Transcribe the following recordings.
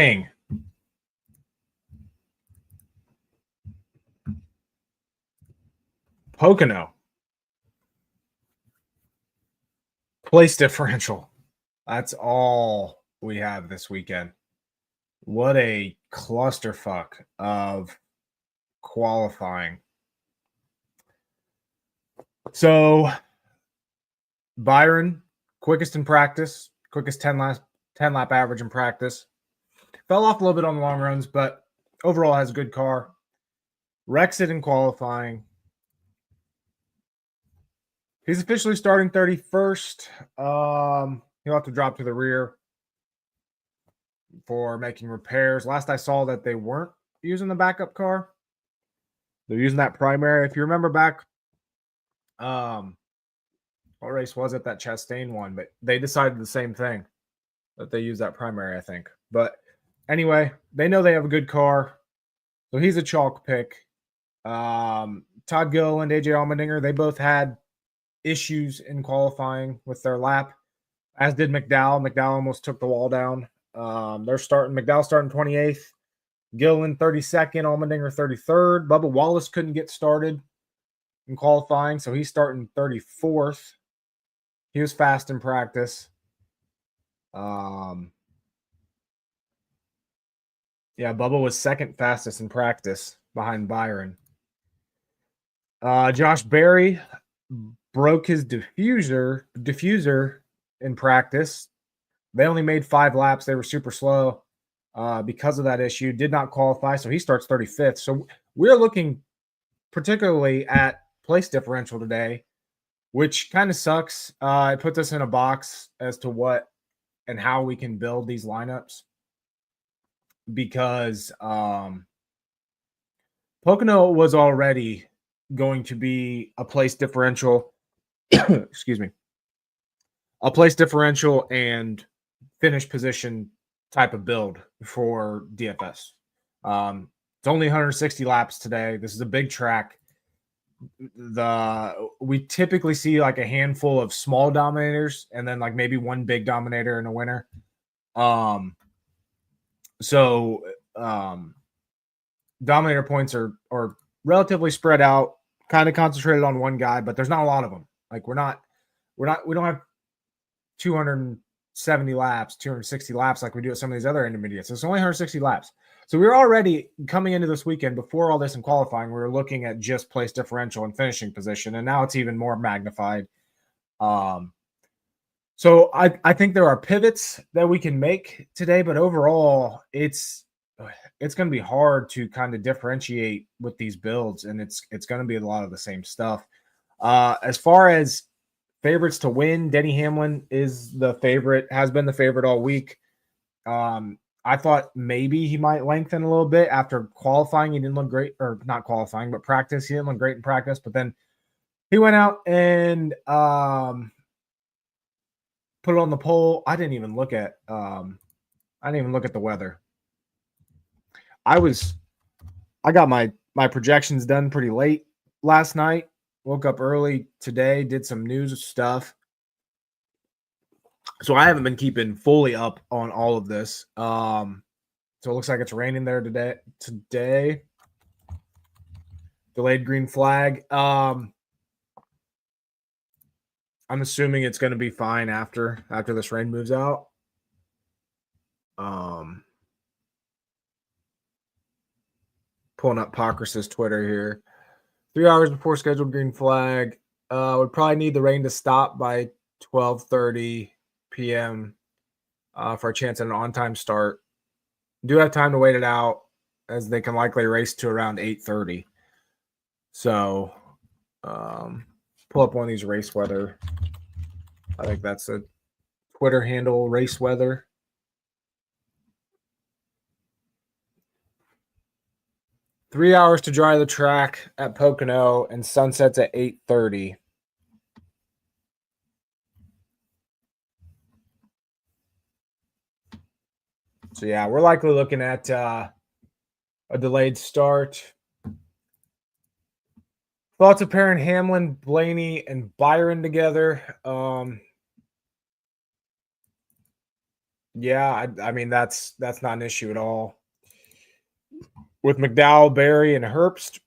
morning. Pocono. Place differential. That's all we have this weekend. What a clusterfuck of qualifying. So, Byron, quickest in practice, quickest 10 lap average in practice. Fell off a little bit on the long runs, but overall has a good car. Wrecks it in qualifying. He's officially starting 31st. He'll have to drop to the rear for making repairs. Last I saw that they weren't using the backup car. They're using that primary. If you remember back, what race was it? That Chastain one, but they decided the same thing, that they use that primary, I think. But anyway, they know they have a good car, so he's a chalk pick. Todd Gill and AJ Allmendinger, they both had issues in qualifying with their lap, as did McDowell. McDowell almost took the wall down. McDowell starting 28th, Gill in 32nd, Allmendinger 33rd. Bubba Wallace couldn't get started in qualifying, so he's starting 34th. He was fast in practice. Yeah, Bubba was second fastest in practice behind Byron. Josh Berry broke his diffuser in practice. They only made 5 laps. They were super slow because of that issue. Did not qualify, so he starts 35th. So we're looking particularly at place differential today, which kind of sucks. It puts us in a box as to what and how we can build these lineups, because Pocono was already going to be a place differential. Excuse me. A place differential and finish position type of build for DFS. It's only 160 laps today. This is a big track. We typically see like a handful of small dominators and then like maybe one big dominator and a winner. Dominator points are relatively spread out, kind of concentrated on one guy, but there's not a lot of them. Like we don't have 270 laps, 260 laps like we do at some of these other intermediates. It's only 160 laps. So we were already coming into this weekend, before all this in qualifying, we were looking at just place differential and finishing position, and now it's even more magnified. So I think there are pivots that we can make today, but overall it's going to be hard to kind of differentiate with these builds, and it's going to be a lot of the same stuff. As far as favorites to win, Denny Hamlin is the favorite, has been the favorite all week. I thought maybe he might lengthen a little bit after qualifying. He didn't look great, or not qualifying, but practice. He didn't look great in practice, but then he went out and put it on the pole. I didn't even look at the weather. I got my projections done pretty late last night. Woke up early today, did some news stuff. So I haven't been keeping fully up on all of this. So it looks like it's raining there today. Delayed green flag. I'm assuming it's going to be fine after this rain moves out. Pulling up Pockrace's Twitter here. 3 hours before scheduled green flag. Would probably need the rain to stop by 12:30 p.m. For a chance at an on-time start. Do have time to wait it out, as they can likely race to around 8:30. So pull up one of these race weather. I think that's a Twitter handle, race weather. Three hours to dry the track at Pocono, and sunsets at 8:30. So yeah, we're likely looking at a delayed start. Thoughts of pairing Hamlin, Blaney, and Byron together. Yeah, I mean that's not an issue at all. With McDowell, Barry, and Herbst,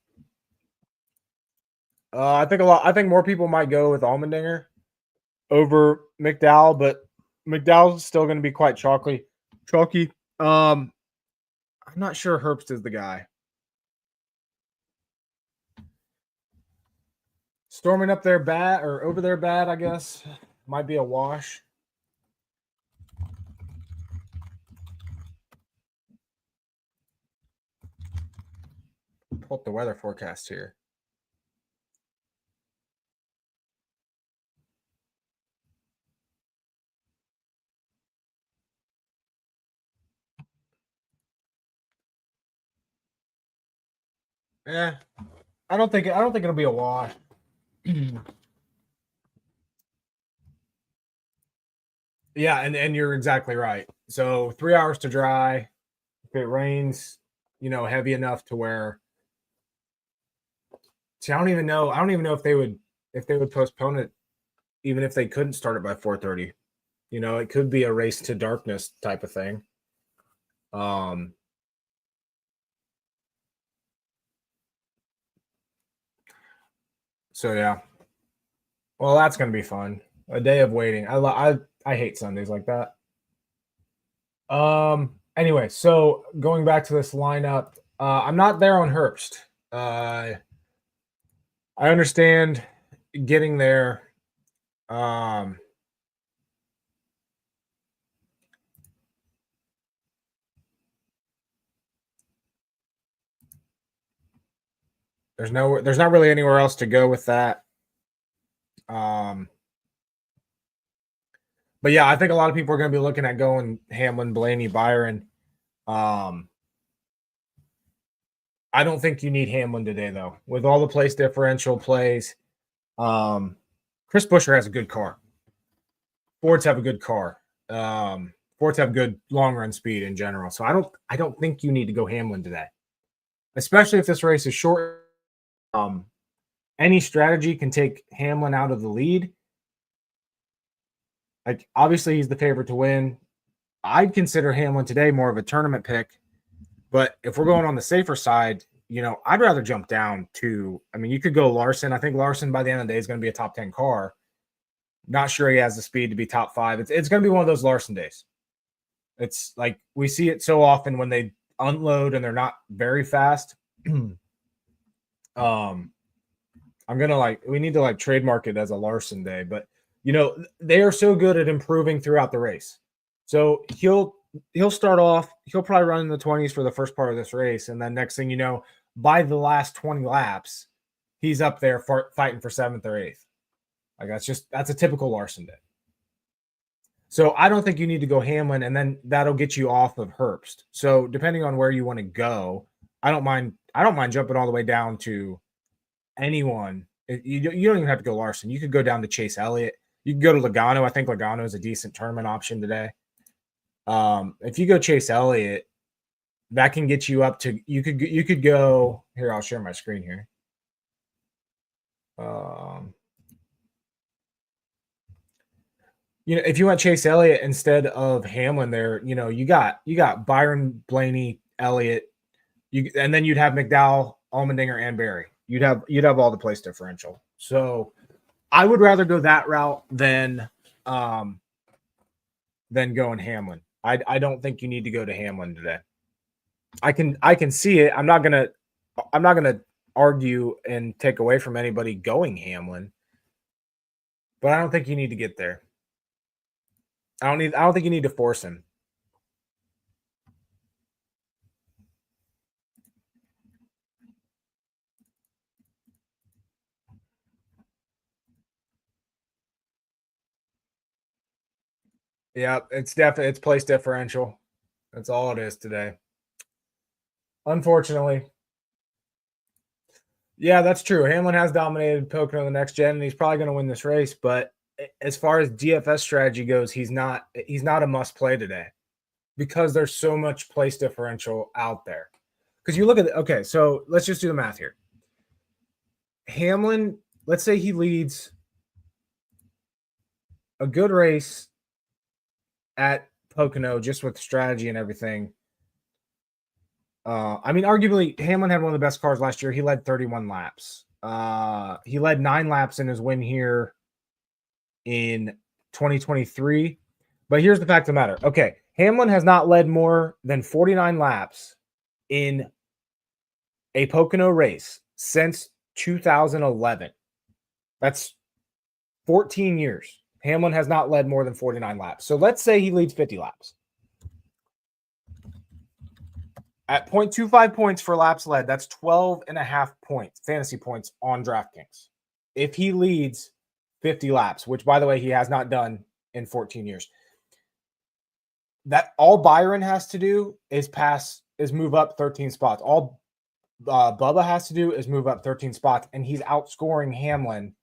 I think more people might go with Allmendinger over McDowell, but McDowell's still going to be quite chalky. I'm not sure Herbst is the guy. Storming up their bat or over their bat, I guess, might be a wash. Pull up the weather forecast here. Yeah, I don't think it'll be a wash. Yeah, and you're exactly right. So 3 hours to dry. If it rains, heavy enough to where. See, I don't even know. I don't even know if they would postpone it, even if they couldn't start it by 4:30. It could be a race to darkness type of thing. So yeah. Well, that's gonna be fun. A day of waiting. I hate Sundays like that. Anyway, so going back to this lineup, I'm not there on Herbst. I understand getting there. Um, there's not really anywhere else to go with that. But yeah, I think a lot of people are going to be looking at going Hamlin, Blaney, Byron. I don't think you need Hamlin today, though. With all the place differential plays, Chris Buescher has a good car. Fords have a good car. Fords have good long run speed in general. So I don't think you need to go Hamlin today, especially if this race is short. Any strategy can take Hamlin out of the lead. Like obviously he's the favorite to win. I'd consider Hamlin today more of a tournament pick, but if we're going on the safer side, I'd rather jump down to. I mean, you could go Larson. I think Larson by the end of the day is going to be a top 10 car. Not sure he has the speed to be top 5. It's going to be one of those Larson days. It's like we see it so often when they unload and they're not very fast. I'm gonna we need to trademark it as a Larson day, but they are so good at improving throughout the race. So he'll start off, he'll probably run in the 20s for the first part of this race, and then next thing you know, by the last 20 laps, he's up there fighting for 7th or 8th. Like that's a typical Larson day. So I don't think you need to go Hamlin, and then that'll get you off of Herbst. So depending on where you want to go, I don't mind jumping all the way down to anyone. You don't even have to go Larson. You could go down to Chase Elliott. You could go to Logano. I think Logano is a decent tournament option today. If you go Chase Elliott, that can get you up to. You could go here. I'll share my screen here. If you want Chase Elliott instead of Hamlin, there, you got Byron, Blaney, Elliott, and then you'd have McDowell, Allmendinger, and Barry. You'd have all the place differential. So I would rather go that route than going Hamlin. I don't think you need to go to Hamlin today. I can see it. I'm not gonna argue and take away from anybody going Hamlin, but I don't think you need to get there. I don't think you need to force him. Yeah, it's place differential. That's all it is today. Unfortunately. Yeah, that's true. Hamlin has dominated Pocono the next gen, and he's probably going to win this race. But as far as DFS strategy goes, he's not a must play today because there's so much place differential out there. Because you look at okay, so let's just do the math here. Hamlin, let's say he leads a good race at Pocono just with strategy and everything. I mean, arguably, Hamlin had one of the best cars last year. He led 31 laps. He led 9 laps in his win here in 2023. But here's the fact of the matter. Okay, Hamlin has not led more than 49 laps in a Pocono race since 2011. That's 14 years. Hamlin has not led more than 49 laps. So let's say he leads 50 laps. At 0.25 points for laps led, that's 12.5 points, fantasy points on DraftKings. If he leads 50 laps, which, by the way, he has not done in 14 years, that all Byron has to do is move up 13 spots. All Bubba has to do is move up 13 spots, and he's outscoring Hamlin,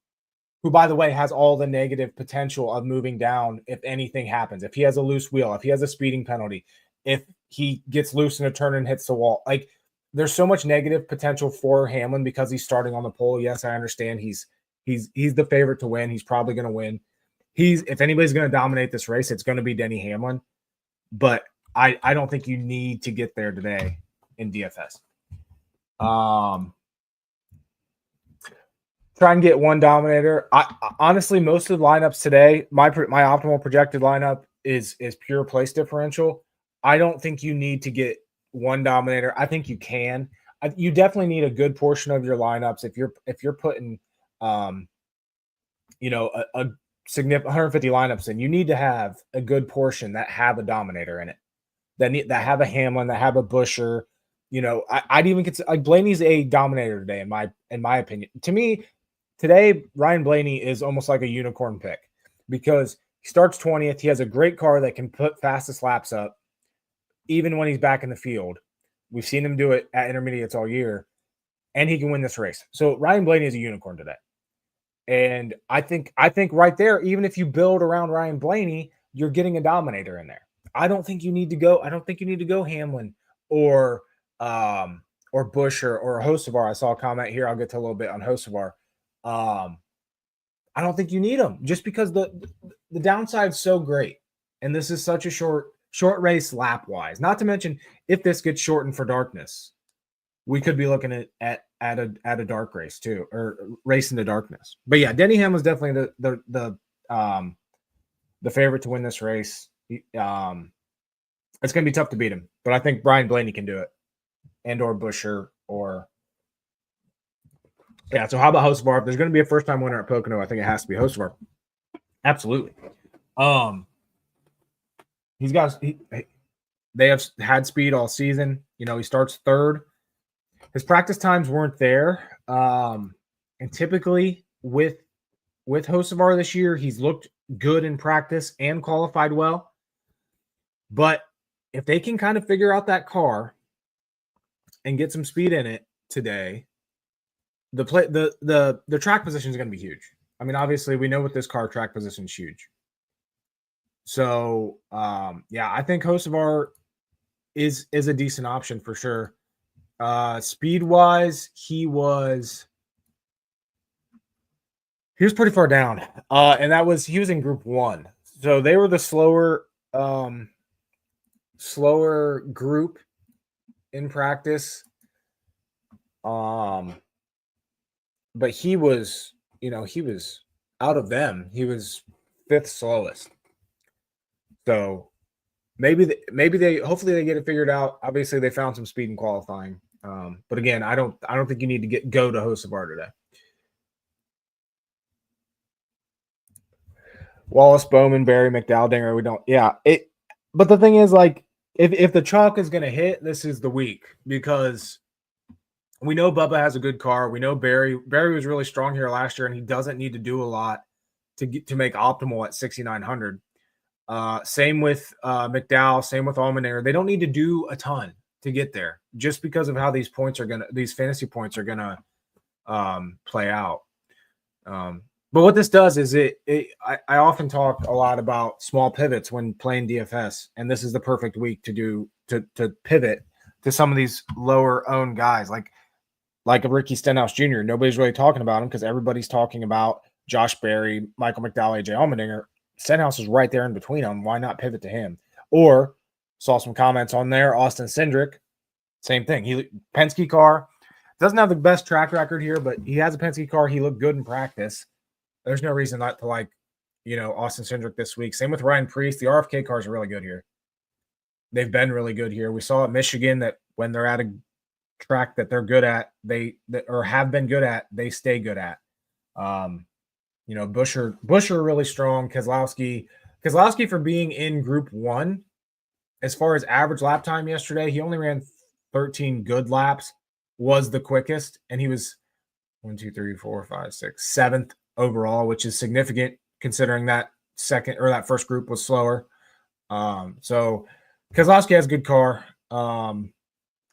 who, by the way, has all the negative potential of moving down if anything happens. If he has a loose wheel, if he has a speeding penalty, if he gets loose in a turn and hits the wall. Like, there's so much negative potential for Hamlin because he's starting on the pole. Yes, I understand he's the favorite to win. He's probably going to win. If anybody's going to dominate this race, it's going to be Denny Hamlin. But I don't think you need to get there today in DFS. Try and get one dominator. I honestly, most of the lineups today, my optimal projected lineup is pure place differential. I don't think you need to get one dominator. I think you can. You definitely need a good portion of your lineups if you're putting, a significant 150 lineups in. You need to have a good portion that have a dominator in it, that have a Hamlin, that have a Busher. I'd even consider, like, Blaney's a dominator today in my opinion. To me, today Ryan Blaney is almost like a unicorn pick because he starts 20th. He has a great car that can put fastest laps up. Even when he's back in the field, we've seen him do it at intermediates all year, and he can win this race. So Ryan Blaney is a unicorn today. And I think right there, even if you build around Ryan Blaney, you're getting a dominator in there. I don't think you need to go Hamlin or Busher or Hocevar. I saw a comment here. I'll get to a little bit on Hocevar. I don't think you need them just because the downside's so great. And this is such a short race lap wise. Not to mention, if this gets shortened for darkness, we could be looking at a dark race too, or race into darkness. But yeah, Denny Hamlin's definitely the favorite to win this race. It's going to be tough to beat him, but I think Brian Blaney can do it, or Busher or yeah. So how about Hocevar? If there's going to be a first time winner at Pocono, I think it has to be Hocevar. Absolutely. They have had speed all season. He starts third. His practice times weren't there. And typically with Hocevar this year, he's looked good in practice and qualified well. But if they can kind of figure out that car and get some speed in it today, the track position is going to be huge. I mean, obviously we know with this car, track position is huge. So, I think Hocevar is a decent option for sure. Speed-wise, he was pretty far down. And he was in Group 1. So they were the slower group in practice. But he was out of them. He was 5th slowest. So maybe they hopefully they get it figured out. Obviously, they found some speed in qualifying. But again, I don't think you need to go to Hocevar today. Wallace, Bowman, Barry, McDowell, Dinger. We don't. Yeah. But the thing is, like, if the chalk is going to hit, this is the week because we know Bubba has a good car. We know Barry was really strong here last year, and he doesn't need to do a lot to make optimal at 6,900. Same with McDowell, same with Allmendinger. They don't need to do a ton to get there just because of how these fantasy points are gonna play out. But what this does is I often talk a lot about small pivots when playing DFS, and this is the perfect week to pivot to some of these lower owned guys like a Ricky Stenhouse Jr. Nobody's really talking about him because everybody's talking about Josh Berry, Michael McDowell, AJ Allmendinger. Stenhouse is right there in between them. Why not pivot to him? Or saw some comments on there. Austin Cindric, same thing. He Penske car doesn't have the best track record here, but he has a Penske car. He looked good in practice. There's no reason not to like, Austin Cindric this week. Same with Ryan Preece. The RFK cars are really good here. They've been really good here. We saw at Michigan that when they're at a track that they're good at, or have been good at, they stay good at. Busher really strong. Keselowski for being in Group 1, as far as average lap time yesterday, he only ran 13 good laps, was the quickest, and he was 7th overall, which is significant considering that first group was slower. So Keselowski has a good car. A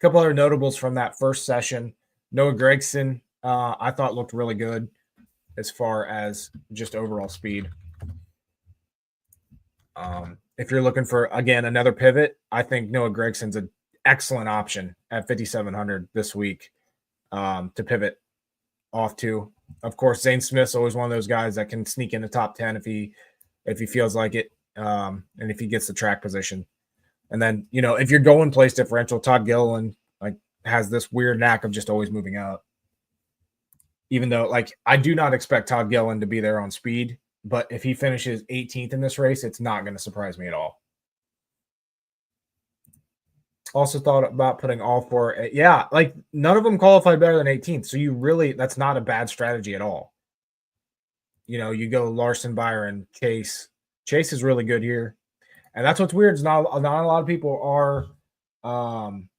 couple other notables from that first session. Noah Gragson, I thought looked really good as far as just overall speed. If you're looking for, again, another pivot, I think Noah Gregson's an excellent option at 5,700 this week to pivot off to. Of course, Zane Smith's always one of those guys that can sneak in the top 10 if he feels like it, and if he gets the track position. And then, if you're going place differential, Todd Gilliland has this weird knack of just always moving up. Even though, I do not expect Todd Gilliland to be there on speed, but if he finishes 18th in this race, it's not going to surprise me at all. Also thought about putting all four. Yeah, none of them qualified better than 18th. So that's not a bad strategy at all. You go Larson, Byron, Chase. Chase is really good here. And that's what's weird is not a lot of people are talking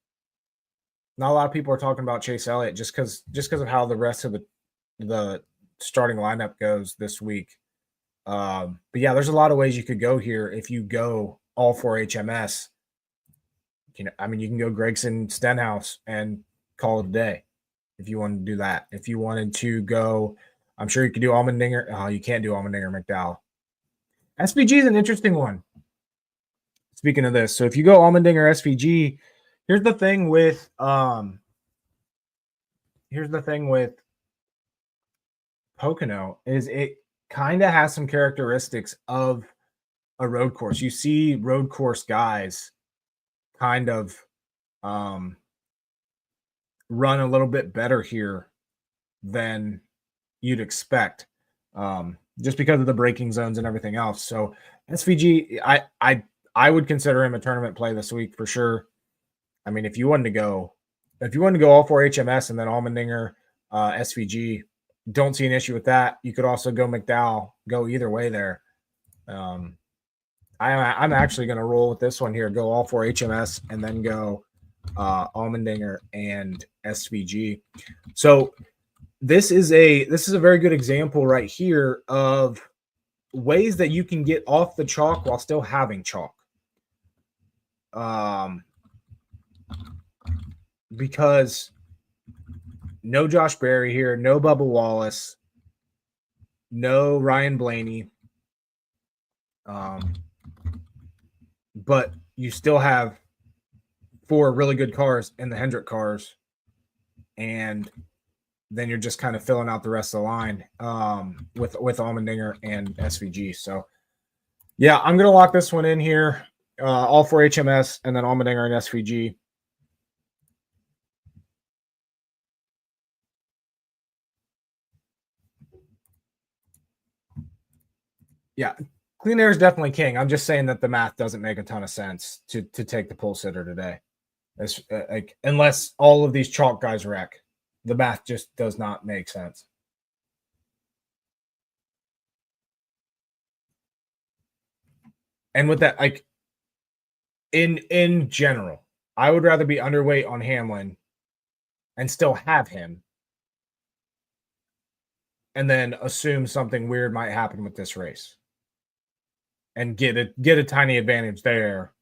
about Chase Elliott just because of how the rest of the starting lineup goes this week. But yeah, there's a lot of ways you could go here if you go all four HMS. You can go Gregson, Stenhouse, and call it a day if you wanted to do that. If you wanted to go, I'm sure you could do Allmendinger. Oh, you can't do Allmendinger, McDowell. SVG is an interesting one. Speaking of this, so if you go Allmendinger, SVG, here's the thing with Pocono is it kind of has some characteristics of a road course. You see road course guys kind of run a little bit better here than you'd expect, just because of the braking zones and everything else. So SVG, I would consider him a tournament play this week for sure. If you wanted to go all four HMS and then Allmendinger, SVG, don't see an issue with that. You could also go McDowell, go either way there. I'm actually going to roll with this one here. Go all four HMS and then go Allmendinger and SVG. So this is a very good example right here of ways that you can get off the chalk while still having chalk. Because no Josh Berry here, no Bubba Wallace, no Ryan Blaney. But you still have four really good cars in the Hendrick cars, and then you're just kind of filling out the rest of the line with Allmendinger and SVG. So, yeah, I'm going to lock this one in here. All four HMS and then Allmendinger and SVG. Yeah, clean air is definitely king. I'm just saying that the math doesn't make a ton of sense to take the pole sitter today. It's, unless all of these chalk guys wreck. The math just does not make sense. And with that, in general, I would rather be underweight on Hamlin and still have him and then assume something weird might happen with this race and get a tiny advantage there.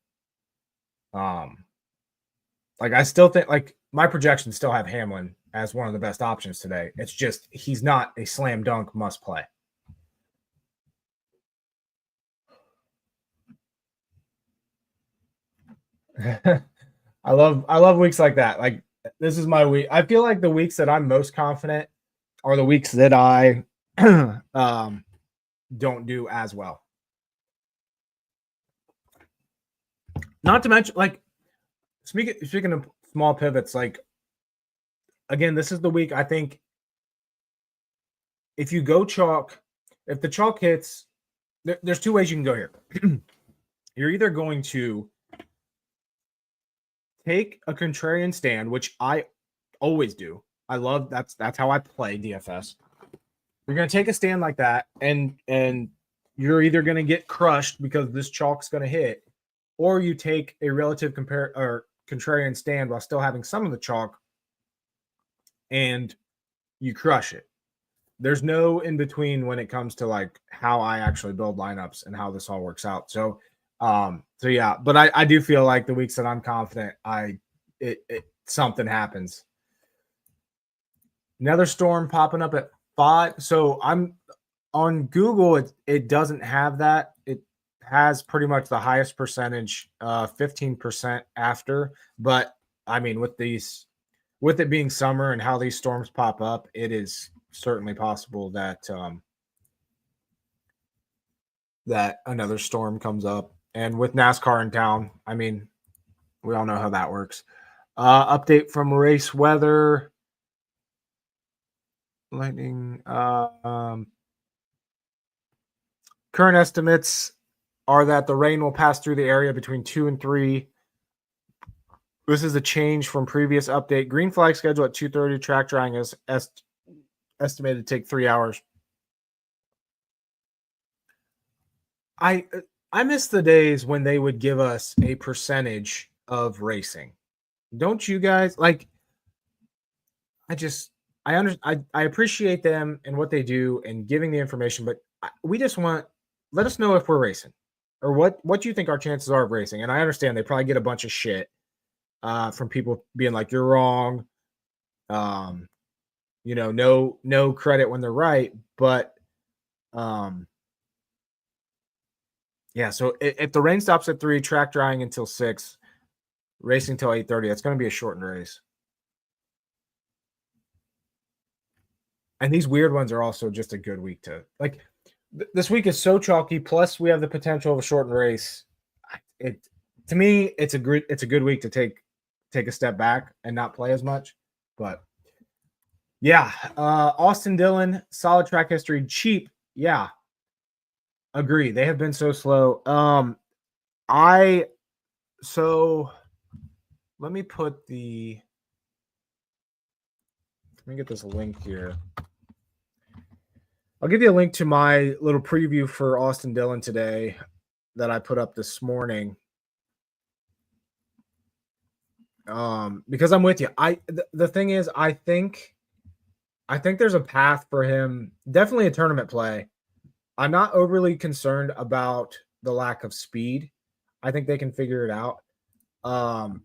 I still think my projections still have Hamlin as one of the best options today. It's just he's not a slam dunk must play. I love weeks like that. This is my week. I feel like the weeks that I'm most confident are the weeks that I don't do as well. Not to mention, like, speaking of small pivots, like, again, this is the week. I think if you go chalk, if the chalk hits, there's two ways you can go here. You're either going to take a contrarian stand, which I always do. I love that's how I play DFS. You're going to take a stand like that, and you're either going to get crushed because this chalk's going to hit, or you take a relative contrarian stand while still having some of the chalk, and you crush it. There's no in between when it comes to like how I actually build lineups and how this all works out. So yeah, but I do feel like the weeks that I'm confident, something happens. Another storm popping up at 5. So I'm on Google. It doesn't have that. It has pretty much the highest percentage, 15% after. But I mean, with it being summer and how these storms pop up, it is certainly possible that that another storm comes up. And with NASCAR in town, I mean, we all know how that works. Update from race weather. Lightning. Current estimates are that the rain will pass through the area between 2 and 3. This is a change from previous update. Green flag schedule at 2:30. Track drying is estimated to take 3 hours. I miss the days when they would give us a percentage of racing. Don't you guys? Like, I appreciate them and what they do and giving the information, but we just let us know if we're racing or what you think our chances are of racing. And I understand they probably get a bunch of shit from people being like, you're wrong. No credit when they're right, but yeah. So if the rain stops at 3, track drying until 6, racing till 8:30, that's going to be a shortened race. And these weird ones are also just a good week to like. This week is so chalky. Plus, we have the potential of a shortened race. To me, it's a good week to take a step back and not play as much. But yeah, Austin Dillon, solid track history, cheap. Yeah, agree. They have been so slow. Let me get this link here. I'll give you a link to my little preview for Austin Dillon today that I put up this morning. Because I'm with you. The thing is, I think there's a path for him. Definitely a tournament play. I'm not overly concerned about the lack of speed. I think they can figure it out.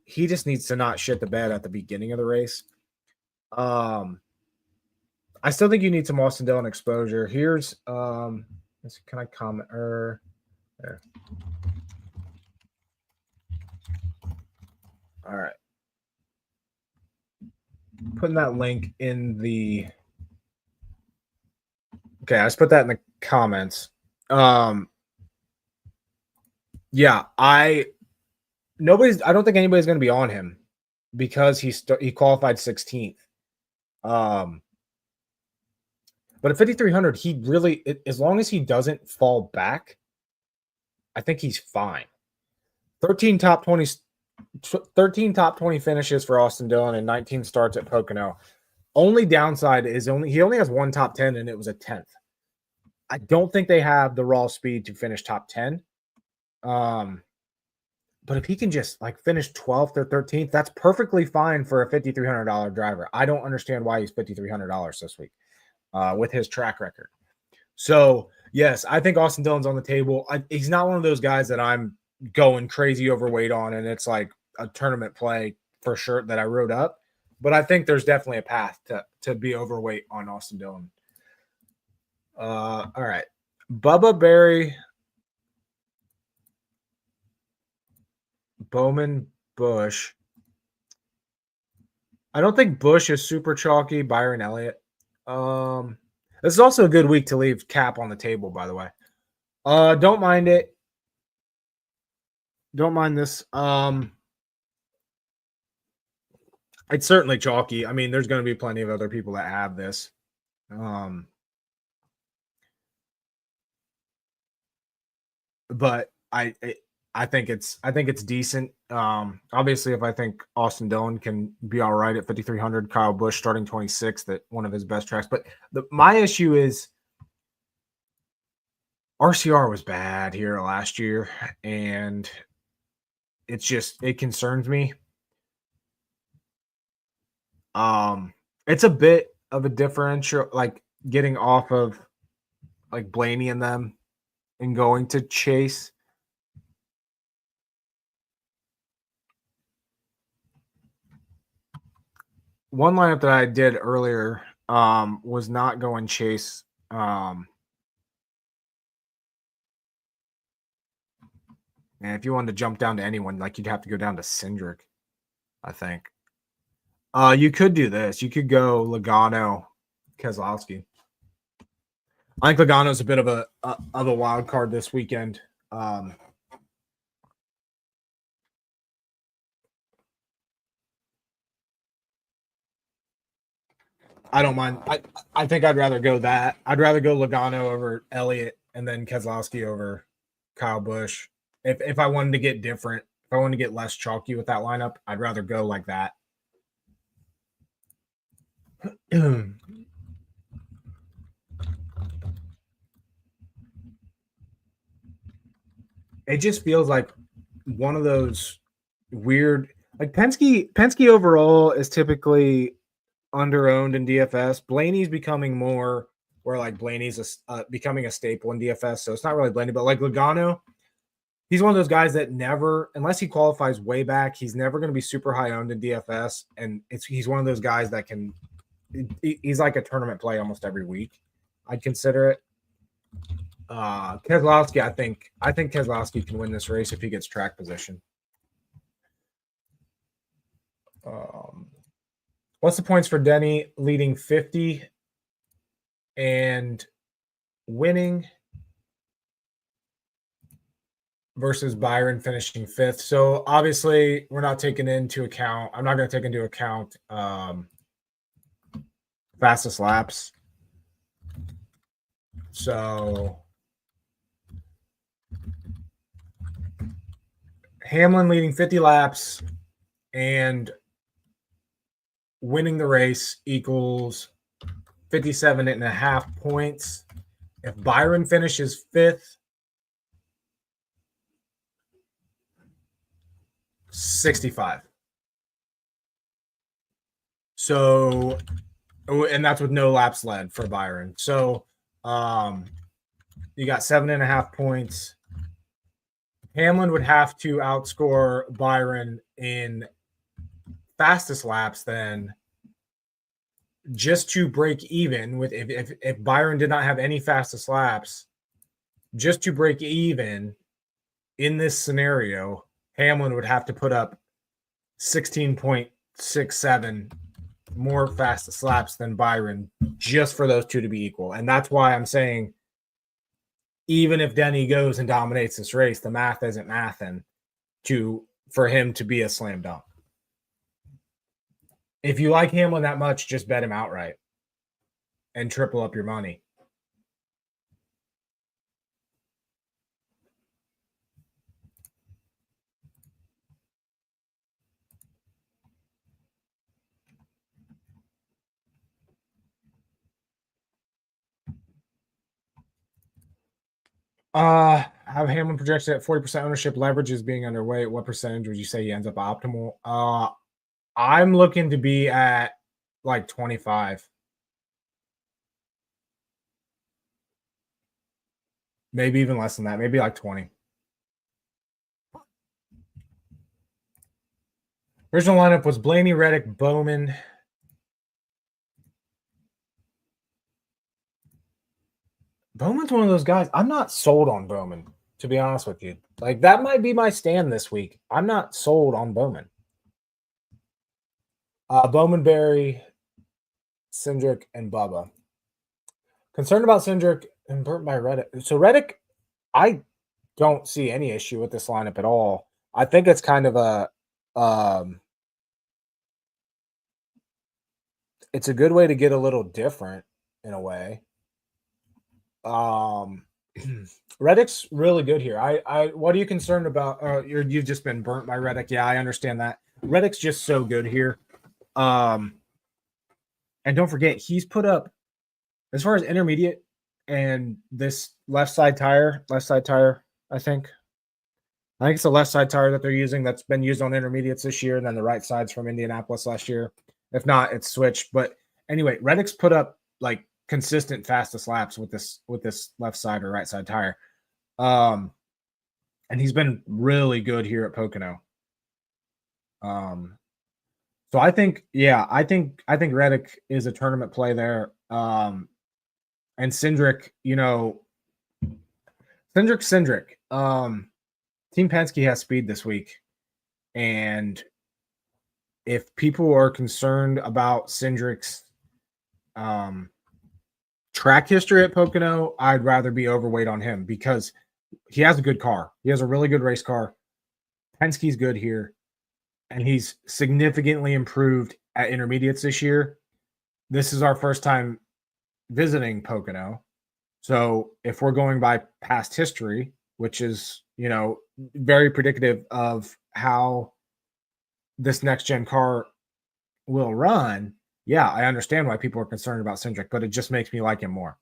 He just needs to not shit the bed at the beginning of the race. I still think you need some Austin Dillon exposure. Here's can I comment there? All right. Putting that link in the okay, I just put that in the comments. Yeah, I don't think anybody's going to be on him because he qualified 16th. But at 5,300, he really, as long as he doesn't fall back, I think he's fine. 13 top 20 finishes for Austin Dillon and 19 starts at Pocono. Only downside is he only has one top 10, and it was a 10th. I don't think they have the raw speed to finish top 10. But if he can just like finish 12th or 13th, that's perfectly fine for a $5,300 driver. I don't understand why he's $5,300 this week with his track record. So, yes, I think Austin Dillon's on the table. He's not one of those guys that I'm going crazy overweight on, and it's like a tournament play for sure that I wrote up. But I think there's definitely a path to be overweight on Austin Dillon. All right. Bubba Berry, Bowman, Bush. I don't think Bush is super chalky. Byron Elliott. This is also a good week to leave Cap on the table, by the way. Don't mind it. Don't mind this. It's certainly chalky. I mean, there's going to be plenty of other people that have this. But I think it's decent. Obviously, if I think Austin Dillon can be all right at 5,300, Kyle Busch starting 26th at one of his best tracks. But my issue is RCR was bad here last year, and it concerns me. It's a bit of a differential, like getting off of like Blaney and them and going to Chase. One lineup that I did earlier was not going Chase. And if you wanted to jump down to anyone, like you'd have to go down to Cindric, I think. You could do this. You could go Logano, Keselowski. I think Logano's a bit of a wild card this weekend. I don't mind. I think I'd rather go that. I'd rather go Logano over Elliott and then Keselowski over Kyle Busch. If I wanted to get different, if I wanted to get less chalky with that lineup, I'd rather go like that. It just feels like one of those weird, like Penske overall is typically underowned in DFS. Blaney's becoming more where like Blaney's becoming a staple in DFS. So it's not really Blaney, but like Logano, he's one of those guys that never, unless he qualifies way back, he's never going to be super high owned in DFS. And he's one of those guys that he's like a tournament play almost every week. I'd consider it. Keselowski, I think Keselowski can win this race if he gets track position. What's the points for Denny leading 50 and winning versus Byron finishing 5th? So obviously we're not taking into account, I'm not going to take into account fastest laps. So Hamlin leading 50 laps and winning the race equals 57.5 points. If Byron finishes 5th, 65. So, and that's with no laps led for Byron. So, you got 7.5 points. Hamlin would have to outscore Byron in fastest laps then just to break even with if Byron did not have any fastest laps, just to break even in this scenario, Hamlin would have to put up 16.67 more fastest laps than Byron just for those two to be equal. And that's why I'm saying even if Denny goes and dominates this race, the math isn't mathing for him to be a slam dunk. If you like Hamlin that much, just bet him outright and triple up your money. Have Hamlin projected at 40% ownership, leverage is being underweight. What percentage would you say he ends up optimal? I'm looking to be at like 25. Maybe even less than that. Maybe like 20. Original lineup was Blaney, Reddick, Bowman. Bowman's one of those guys. I'm not sold on Bowman, to be honest with you. Like, that might be my stand this week. I'm not sold on Bowman. Bowman, Barry, Cindric, and Bubba. Concerned about Cindric and burnt by Reddick. So Reddick, I don't see any issue with this lineup at all. I think it's kind of it's a good way to get a little different in a way. Reddick's really good here. What are you concerned about? You've just been burnt by Reddick. Yeah, I understand that. Reddick's just so good here. And don't forget, he's put up, as far as intermediate and this left side tire, I think it's the left side tire that they're using that's been used on intermediates this year, and then the right side's from Indianapolis last year. If not, it's switched. But anyway, Reddick's put up like consistent fastest laps with this left side or right side tire. And he's been really good here at Pocono. So I think Reddick is a tournament play there. And Cindric, Cindric. Team Penske has speed this week. And if people are concerned about Cindric's track history at Pocono, I'd rather be overweight on him because he has a good car. He has a really good race car. Penske's good here. And he's significantly improved at intermediates this year. This is our first time visiting Pocono. So if we're going by past history, which is, very predictive of how this next gen car will run, yeah, I understand why people are concerned about Cindric, but it just makes me like him more.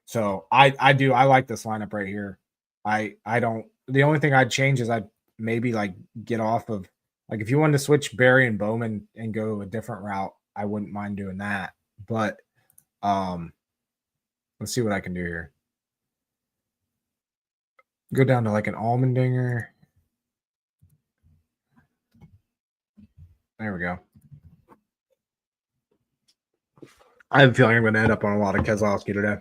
So I like this lineup right here. The only thing I'd change is I'd maybe like get off of, like, if you wanted to switch Barry and Bowman and go a different route, I wouldn't mind doing that. But let's see what I can do here. Go down to like an Allmendinger. There we go. I have a feeling I'm going to end up on a lot of Keselowski today.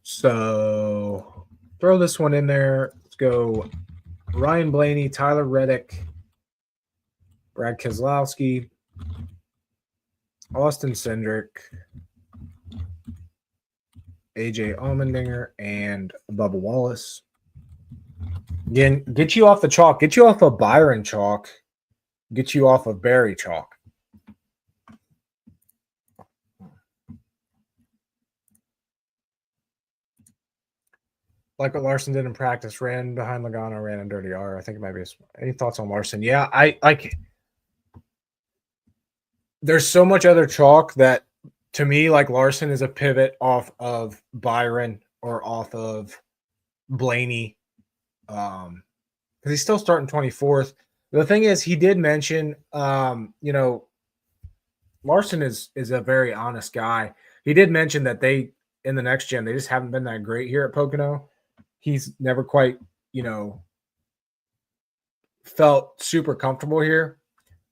So throw this one in there. Let's go Ryan Blaney, Tyler Reddick, Brad Keselowski, Austin Cindric, AJ Allmendinger, and Bubba Wallace. Again, get you off the chalk. Get you off of Byron chalk. Get you off of Barry chalk. Like what Larson did in practice, ran behind Logano, ran in Dirty R. I think it might be. Any thoughts on Larson? Yeah, I like. There's so much other chalk that, to me, like Larson is a pivot off of Byron or off of Blaney, because he's still starting 24th. The thing is, he did mention, Larson is a very honest guy. He did mention that they, in the next gen, they just haven't been that great here at Pocono. He's never quite, felt super comfortable here.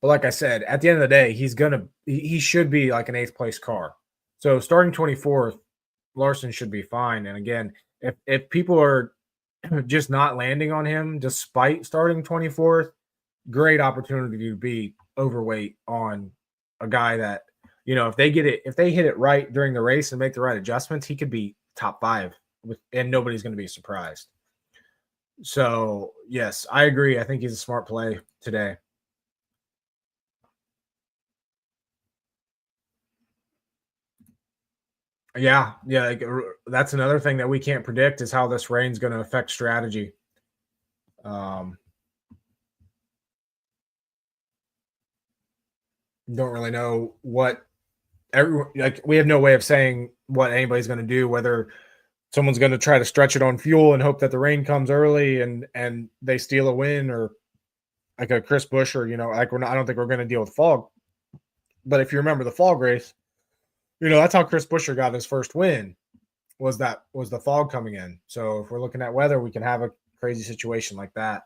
But like I said, at the end of the day, he should be like an 8th place car. So starting 24th, Larson should be fine. And again, if people are just not landing on him despite starting 24th, great opportunity to be overweight on a guy that, if they hit it right during the race and make the right adjustments, he could be top 5 and nobody's going to be surprised. So yes, I agree. I think he's a smart play today. Yeah. That's another thing that we can't predict is how this rain's going to affect strategy. Don't really know what we have no way of saying what anybody's going to do, whether someone's going to try to stretch it on fuel and hope that the rain comes early and they steal a win, or like a Chris Buescher, I don't think we're going to deal with fog. But if you remember the fog race, that's how Chris Buescher got his first win, was the fog coming in. So if we're looking at weather, we can have a crazy situation like that.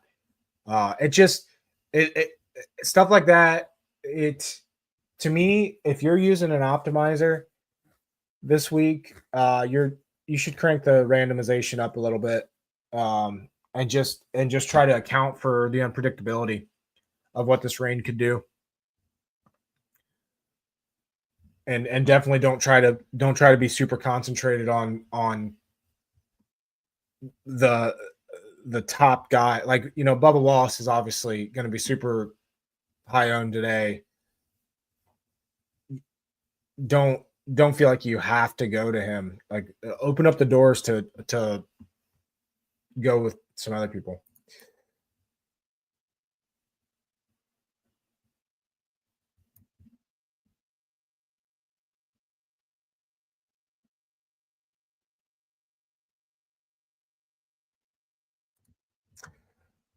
Stuff like that. To me, if you're using an optimizer this week, you should crank the randomization up a little bit, and just try to account for the unpredictability of what this rain could do. And definitely don't try to be super concentrated on the the top guy. Like, you know, Bubba Wallace is obviously going to be super high owned today. Don't feel like you have to go to him. Like, open up the doors to go with some other people.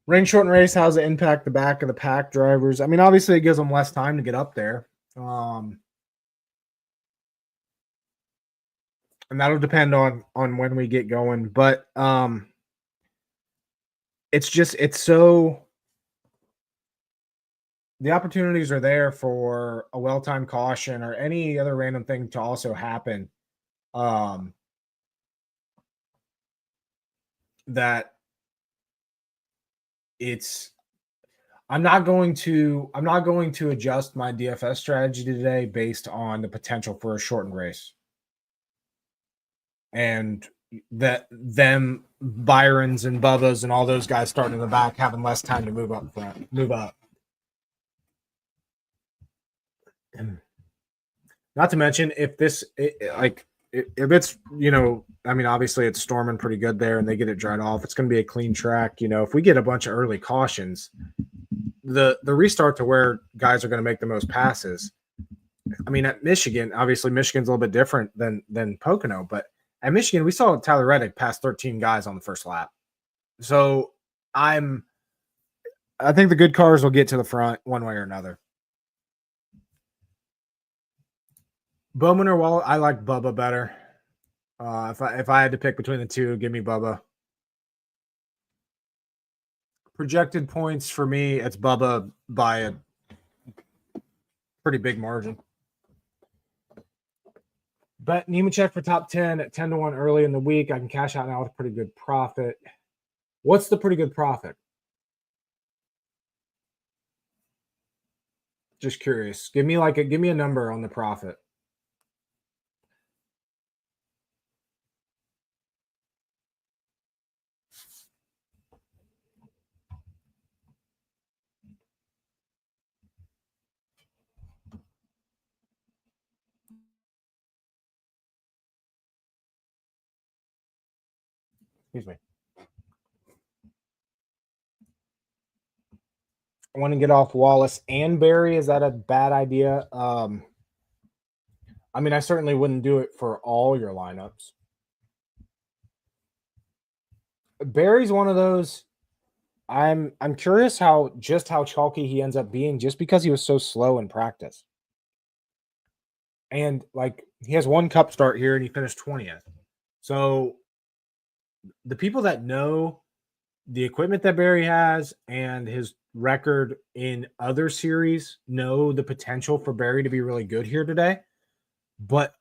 Rain shortened race, how's it impact the back of the pack drivers? I mean, obviously it gives them less time to get up there. And that'll depend on when we get going. But it's so the opportunities are there for a well-timed caution or any other random thing to also happen. That I'm not going to adjust my DFS strategy today based on the potential for a shortened race. And that them Byrons and Bubba's and all those guys starting in the back having less time to move up front, move up. Not to mention if it's, you know, I mean, obviously it's storming pretty good there and they get it dried off. It's going to be a clean track. You know, if we get a bunch of early cautions, the restart to where guys are going to make the most passes. I mean, at Michigan, obviously Michigan's a little bit different than Pocono, but at Michigan, we saw Tyler Reddick pass 13 guys on the first lap. So I think the good cars will get to the front one way or another. Bowman or Wall, I like Bubba better. If I had to pick between the two, give me Bubba. Projected points for me, it's Bubba by a pretty big margin. Bet Nemechek for top 10 at 10-1 early in the week. I can cash out now with a pretty good profit. What's the pretty good profit? Just curious. Give me a number on the profit. Excuse me. I want to get off Wallace and Barry. Is that a bad idea? I mean, I certainly wouldn't do it for all your lineups. Barry's one of those. I'm curious how chalky he ends up being just because he was so slow in practice. And like he has one cup start here and he finished 20th. So the people that know the equipment that Barry has and his record in other series know the potential for Barry to be really good here today. But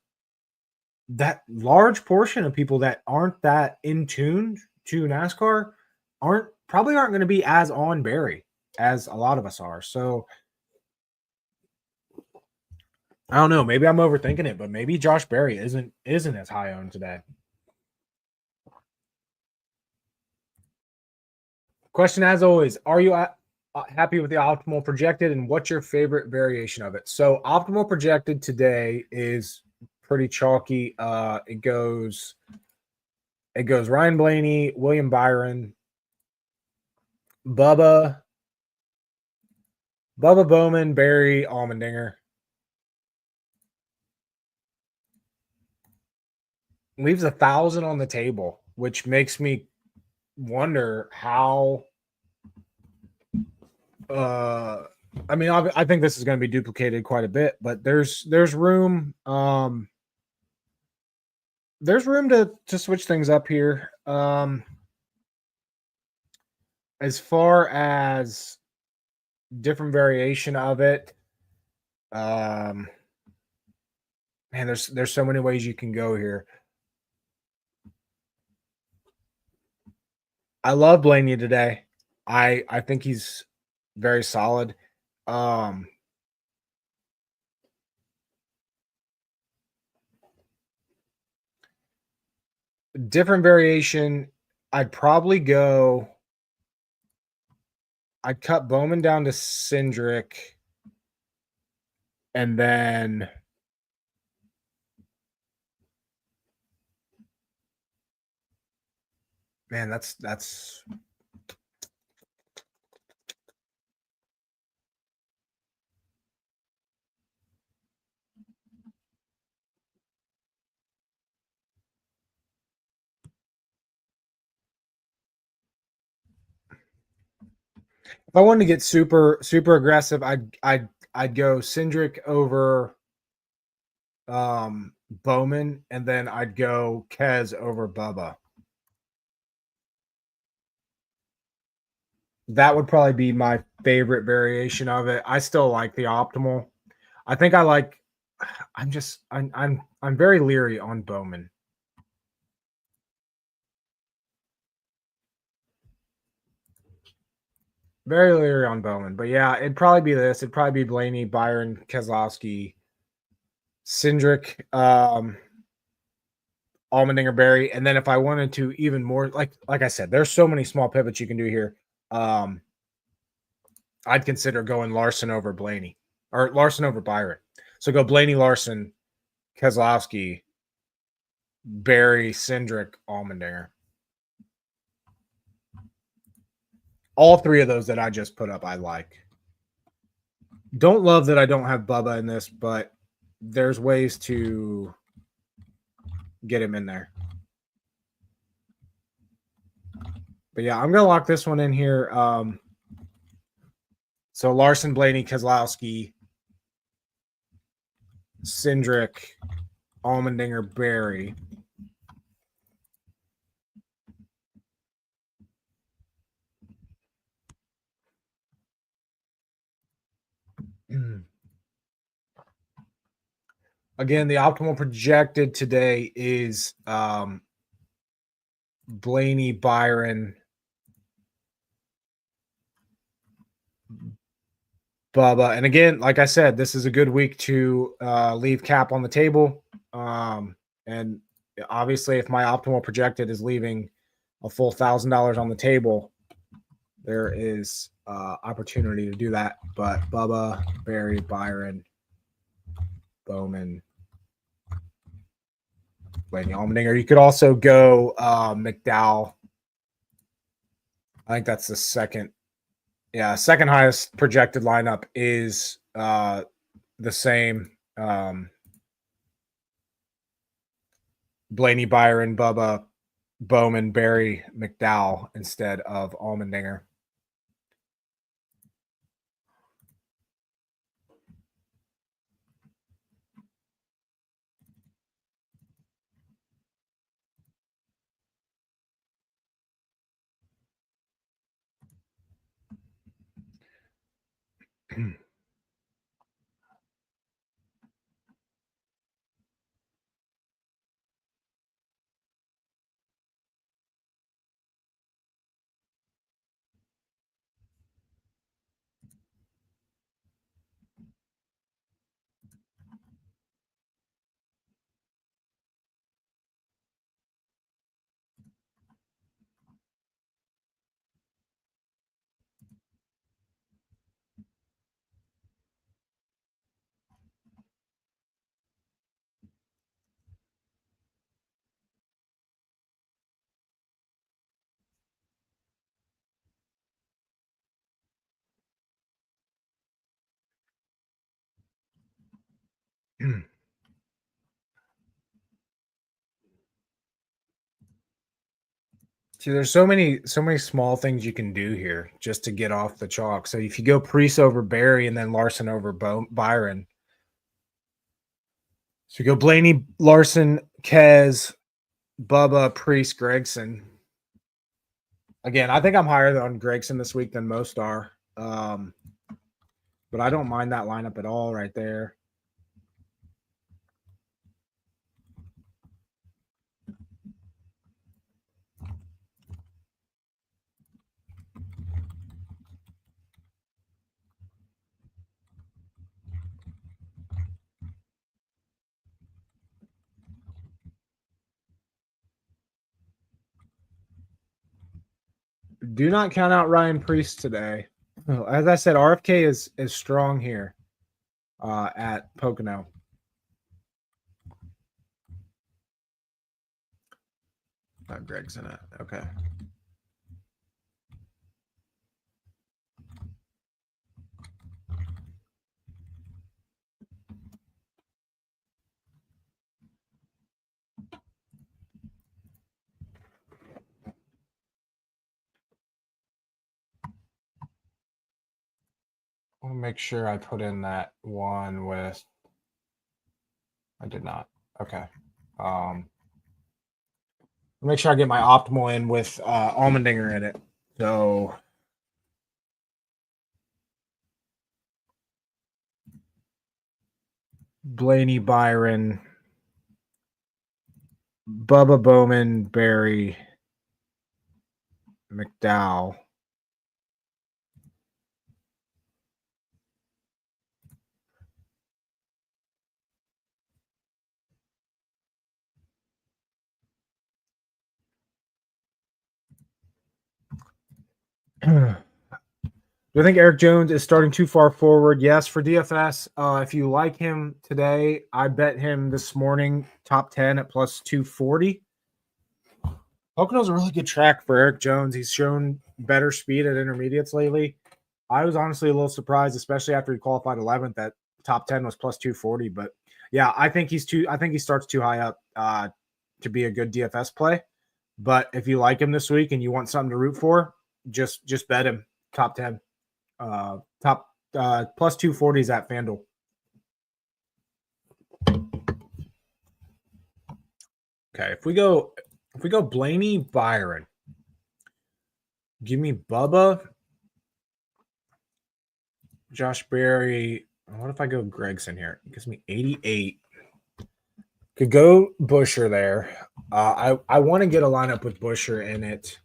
that large portion of people that aren't that in tune to NASCAR probably aren't going to be as on Barry as a lot of us are. So I don't know. Maybe I'm overthinking it, but maybe Josh Berry isn't as high owned today. Question as always: are you happy with the optimal projected, and what's your favorite variation of it? So optimal projected today is pretty chalky. It goes Ryan Blaney, William Byron, Bubba Bowman, Barry, Allmendinger. Leaves 1,000 on the table, which makes me wonder how. I mean, I think this is going to be duplicated quite a bit, but there's room. There's room to switch things up here. As far as different variation of it, man, there's so many ways you can go here. I love Blaney today. I think he's very solid. Different variation. I'd probably go I'd cut Bowman down to Cindric, and then man, that's if I wanted to get super aggressive, I'd go Cindric over Bowman, and then I'd go Kez over Bubba. That would probably be my favorite variation of it. I still like the optimal. I think I like. I'm very leery on Bowman. Very leery on Bowman, but yeah, it'd probably be this. It'd probably be Blaney, Byron, Keselowski, Cindric, Allmendinger, Berry, and then if I wanted to even more, like I said, there's so many small pivots you can do here. I'd consider going Larson over Blaney or Larson over Byron. So go Blaney, Larson, Keselowski, Berry, Cindric, Allmendinger. All three of those that I just put up, I like. Don't love that I don't have Bubba in this, but there's ways to get him in there. But yeah, I'm going to lock this one in here. So Larson, Blaney, Keselowski, Cindric, Allmendinger, Berry. Again, the optimal projected today is Blaney, Byron, Bubba. And again, like I said, this is a good week to leave cap on the table. And obviously, if my optimal projected is leaving a full $1,000 on the table, there is opportunity to do that. But Bubba, Berry, Byron, Bowman, Blaney, Allmendinger. You could also go McDowell. I think that's the second. Yeah, second highest projected lineup is the same. Blaney, Byron, Bubba, Bowman, Berry, McDowell instead of Allmendinger. See, there's so many small things you can do here just to get off the chalk. So if you go Priest over Berry and then Larson over Byron, so you go Blaney, Larson, Kez, Bubba, Priest, Gregson. Again, I think I'm higher on Gregson this week than most are, but I don't mind that lineup at all right there. Do not count out Ryan Priest today. Well, as I said, RFK is strong here at Pocono. Greg's in it. Okay. I'll make sure I put in that one with. I did not. Okay. Make sure I get my optimal in with Almendinger in it. So Blaney, Byron, Bubba, Bowman, Barry, McDowell. Do I think Eric Jones is starting too far forward? Yes, for DFS. If you like him today, I bet him this morning top 10 at plus 240. Pocono's a really good track for Eric Jones. He's shown better speed at intermediates lately. I was honestly a little surprised, especially after he qualified 11th, that top 10 was plus 240. But yeah, I think he starts too high up to be a good DFS play. But if you like him this week and you want something to root for, just bet him top 10. Top plus 240s at FanDuel. Okay, if we go Blaney, Byron, give me Bubba, Josh Berry. What if I go Gregson here? It gives me 88. Could go Busher there. I want to get a lineup with Busher in it.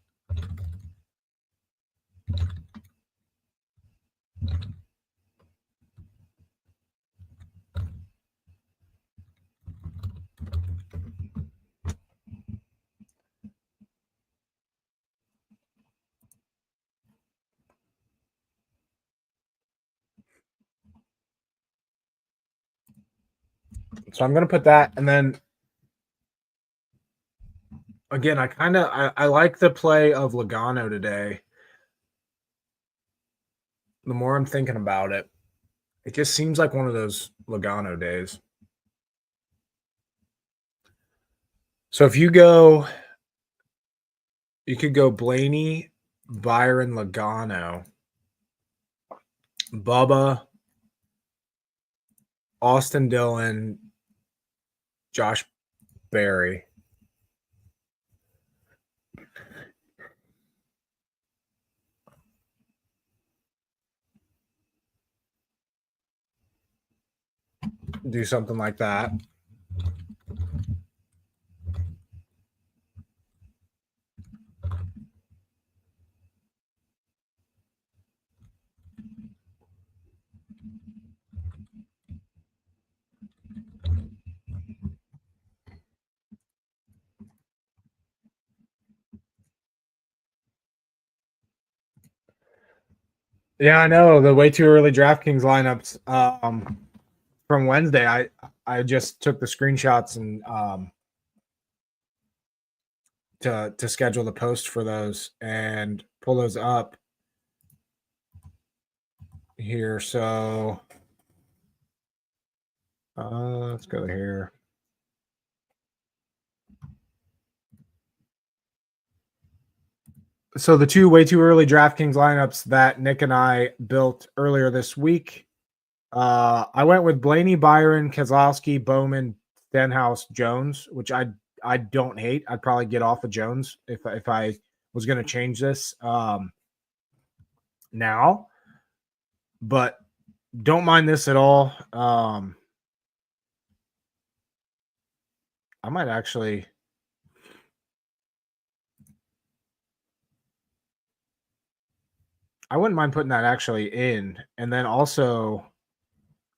So I'm going to put that, and then again, I like the play of Logano today. The more I'm thinking about it, it just seems like one of those Logano days. So if you could go Blaney, Byron, Logano, Bubba, Austin Dillon, Josh Berry. Do something like that. Yeah, I know the way too early DraftKings lineups from Wednesday. I just took the screenshots and to schedule the post for those and pull those up here. So let's go here. So the two way too early DraftKings lineups that Nick and I built earlier this week. I went with Blaney, Byron, Keselowski, Bowman, Stenhouse, Jones, which I don't hate. I'd probably get off of Jones if I was going to change this now, but don't mind this at all. I might actually. I wouldn't mind putting that actually in, and then also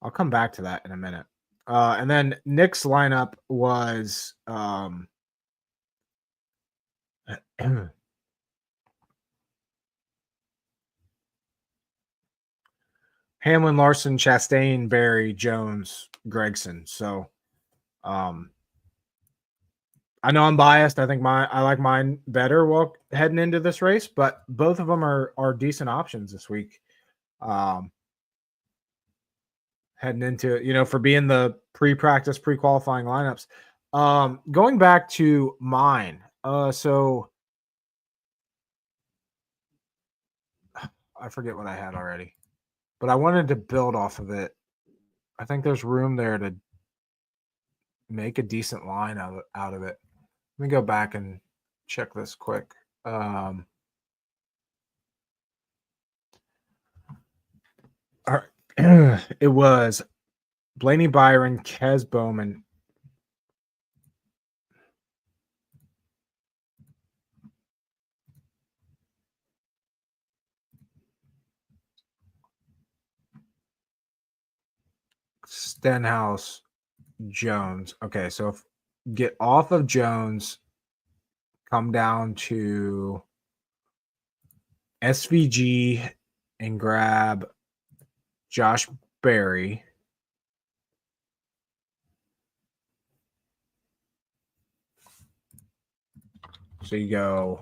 I'll come back to that in a minute. And then Nick's lineup was Hamlin, Larson, Chastain, Berry, Jones, Gregson. So I know I'm biased. I think I like mine better heading into this race, but both of them are decent options this week. Heading into for being the pre-practice, pre-qualifying lineups. Going back to mine. So I forget what I had already, but I wanted to build off of it. I think there's room there to make a decent line out of it. Let me go back and check this quick. All right. It was Blaney Byron, Kez Bowman, Stenhouse, Jones. Okay, so get off of Jones, come down to SVG and grab Josh Berry. So you go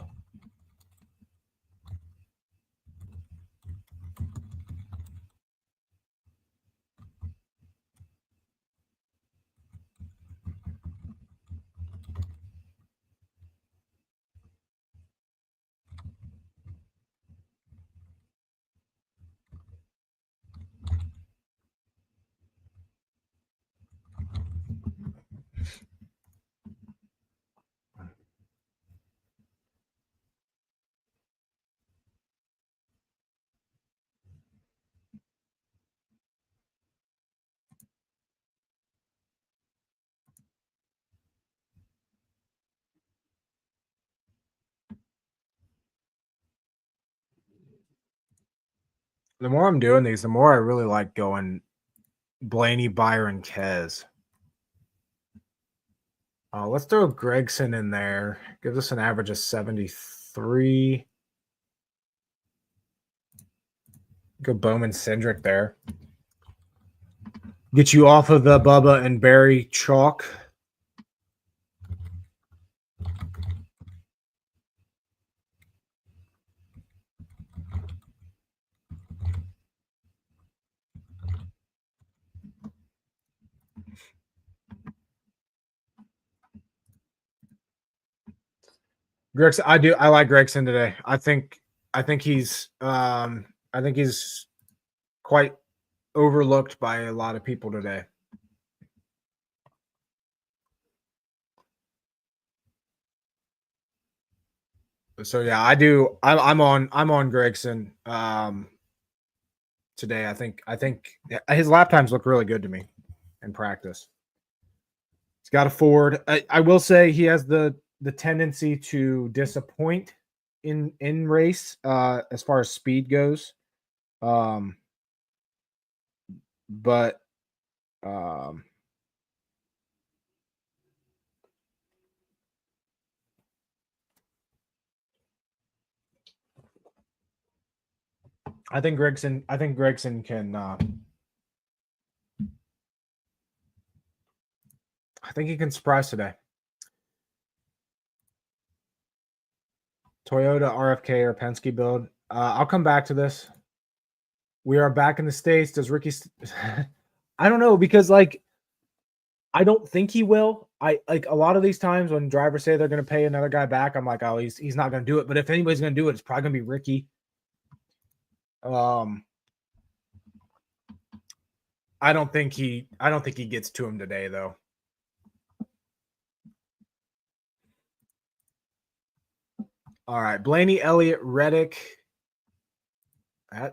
the more I'm doing these, the more I really like going Blaney, Byron, Kez. Let's throw Gregson in there. Gives us an average of 73. Go Bowman, Cindric there. Get you off of the Bubba and Barry chalk. Gregson, I like Gregson today. I think he's quite overlooked by a lot of people today. So yeah, I'm on Gregson today. I think his lap times look really good to me in practice. He's got a Ford. I will say he has the tendency to disappoint in race as far as speed goes. But I think Gregson can I think he can surprise today. Toyota, RFK, or Penske build. I'll come back to this. We are back in the States. Does Ricky I don't know, because I don't think he will. I like a lot of these times when drivers say they're going to pay another guy back, I'm like, oh, he's not going to do it. But if anybody's going to do it, it's probably going to be Ricky. I don't think he gets to him today, though. All right, Blaney, Elliott, Reddick. I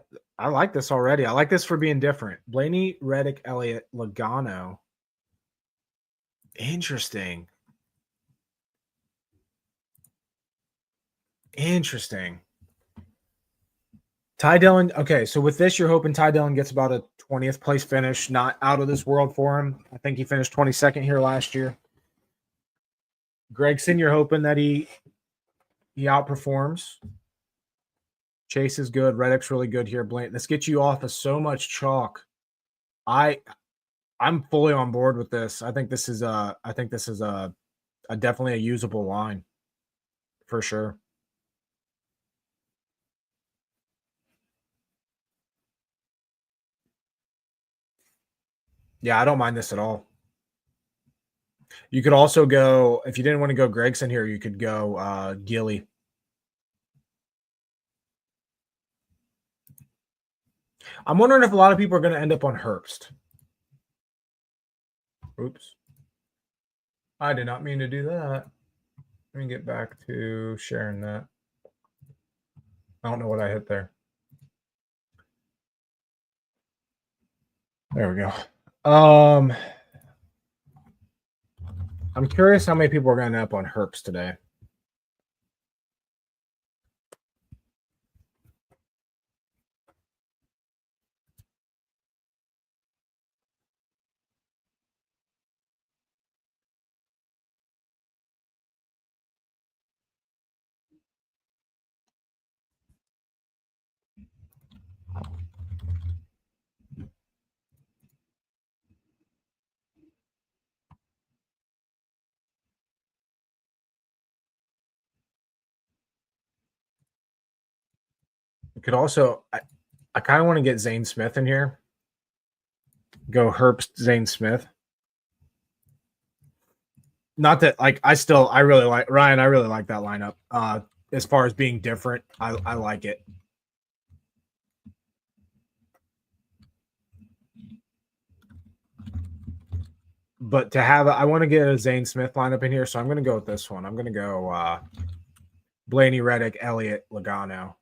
like this already. I like this for being different. Blaney, Reddick, Elliott, Logano. Interesting. Ty Dillon. Okay, so with this, you're hoping Ty Dillon gets about a 20th place finish. Not out of this world for him. I think he finished 22nd here last year. Gregson, you're hoping that he outperforms. Chase is good. Reddick's really good here. Blank. This gets you off of so much chalk. I'm fully on board with this. I think this is a definitely a usable line for sure. Yeah, I don't mind this at all. You could also go, if you didn't want to go Gregson here, you could go Gilly. I'm wondering if a lot of people are going to end up on Herbst. Oops. I did not mean to do that. Let me get back to sharing that. I don't know what I hit there. There we go. I'm curious how many people are going to end up on Herbst today. You could also, I kind of want to get Zane Smith in here. Go Herbst, Zane Smith. Not that, like, I really like Ryan. I really like that lineup. As far as being different, I like it. But to have, I want to get a Zane Smith lineup in here, so I'm going to go with this one. I'm going to go Blaney, Reddick, Elliott, Logano.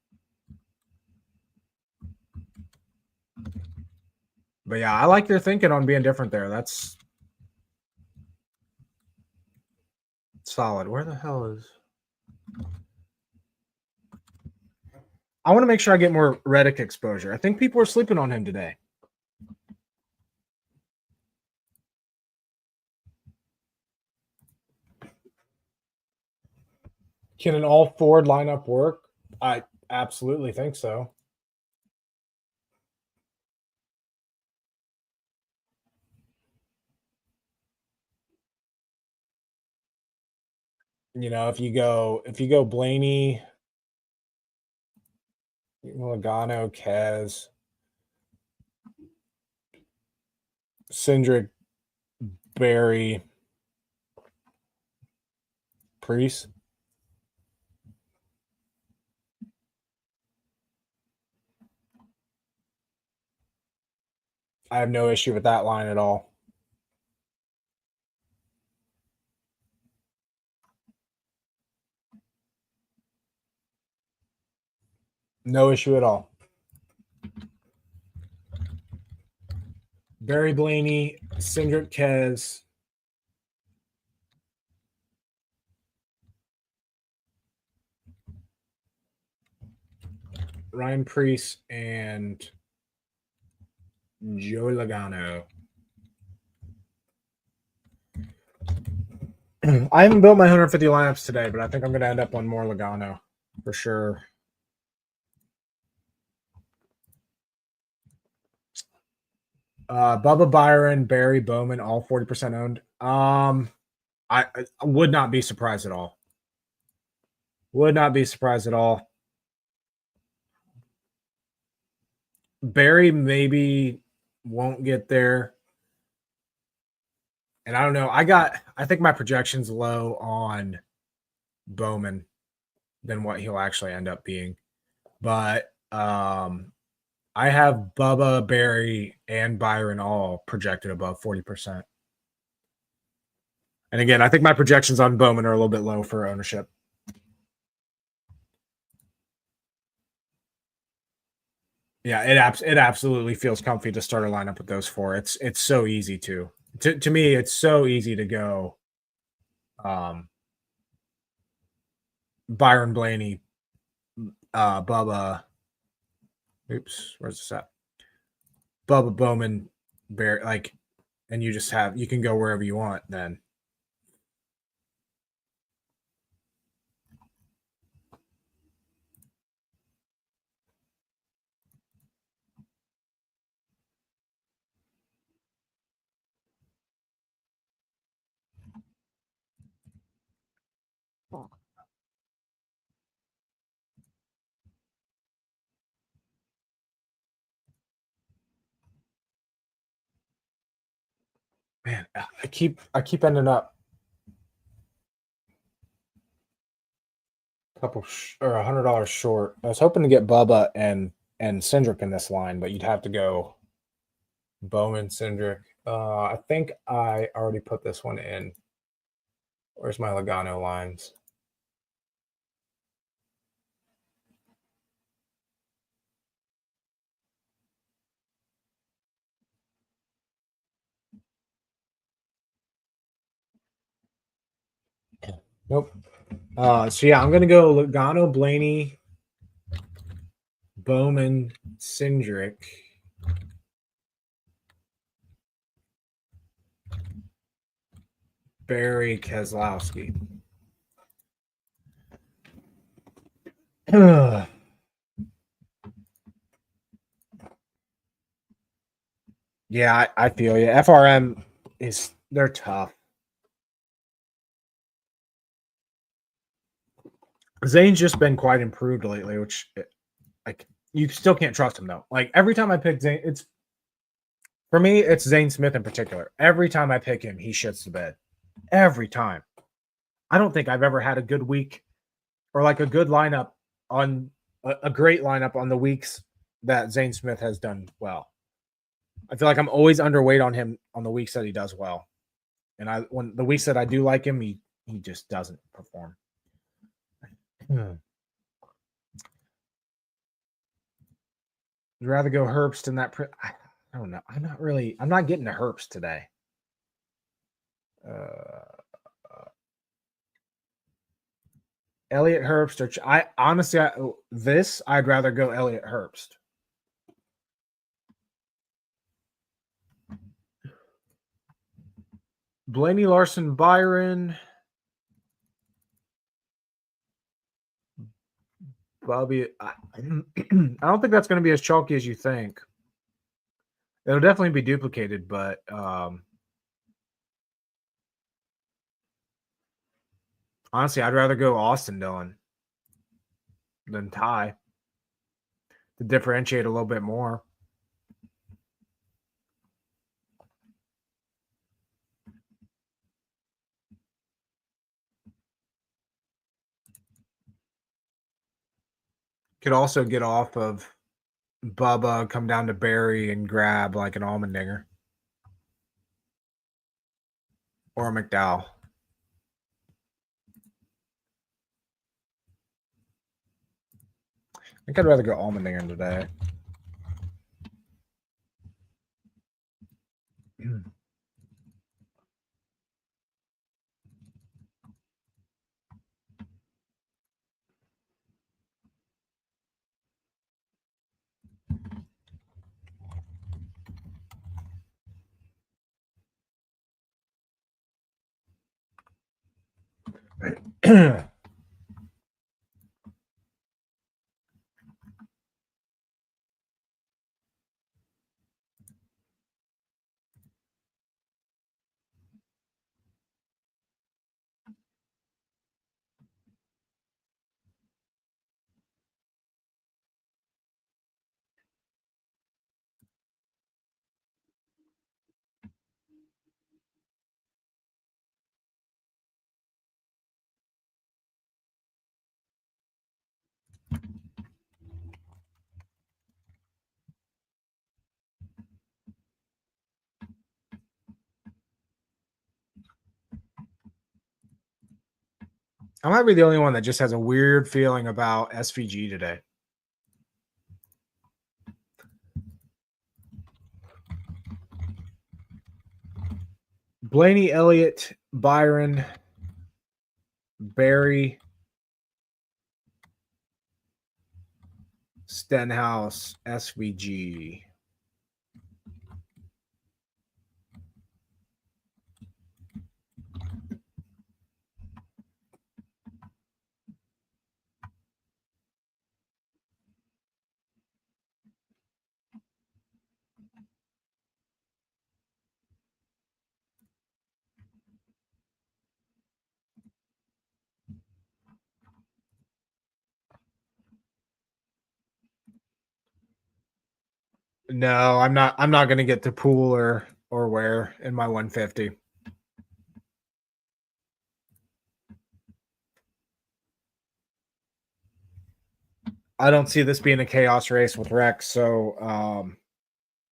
But yeah, I like your thinking on being different there. That's solid. Where the hell is? I want to make sure I get more Reddick exposure. I think people are sleeping on him today. Can an all Ford lineup work? I absolutely think so. You know, if you go Blaney, Logano, Kaz, Cindric, Barry, Priest. I have no issue with that line at all. No issue at all. Barry Blaney, Cindric, Kez, Ryan Priest, and Joe Logano. I haven't built my 150 lineups today, but I think I'm going to end up on more Logano for sure. Bubba, Byron, Barry, Bowman, all 40% owned. I would not be surprised at all. Would not be surprised at all. Barry maybe won't get there. And I don't know. I think my projection's low on Bowman than what he'll actually end up being. But I have Bubba, Barry, and Byron all projected above 40%. And again, I think my projections on Bowman are a little bit low for ownership. Yeah, it absolutely feels comfy to start a lineup with those four. It's so easy to me. It's so easy to go. Byron, Blaney, Bubba. Oops, where's this at? Bubba, Bowman, Bear, like, and you can go wherever you want then. Man, I keep ending up a couple or $100 short. I was hoping to get Bubba and Cindric in this line, but you'd have to go Bowman, Cindric. I think I already put this one in. Where's my Logano lines? Nope. So yeah, I'm gonna go Logano, Blaney, Bowman, Cindric. Barry Keselowski. Yeah, I feel you. FRM they're tough. Zane's just been quite improved lately, which like you still can't trust him though. Like every time I pick Zane, it's for me, it's Zane Smith in particular. Every time I pick him, he shits the bed. Every time. I don't think I've ever had a good week or like a good lineup on a great lineup on the weeks that Zane Smith has done well. I feel like I'm always underweight on him on the weeks that he does well. And when the weeks that I do like him, he just doesn't perform. I'd rather go Herbst in that. I don't know. I'm not getting to Herbst today. Elliott Herbst, or I'd rather go Elliott Herbst. Blaney, Larson, Byron, Bobby. I don't think that's going to be as chalky as you think. It'll definitely be duplicated, but honestly, I'd rather go Austin Dillon than Ty to differentiate a little bit more. Could also get off of Bubba, come down to Barry, and grab like an Allmendinger or a McDowell. I think I'd rather go Allmendinger today. I might be the only one that just has a weird feeling about SVG today. Blaney, Elliott, Byron, Barry, Stenhouse, SVG. No, I'm not going to get to Pool or or where in my 150. I don't see this being a chaos race with Rex, so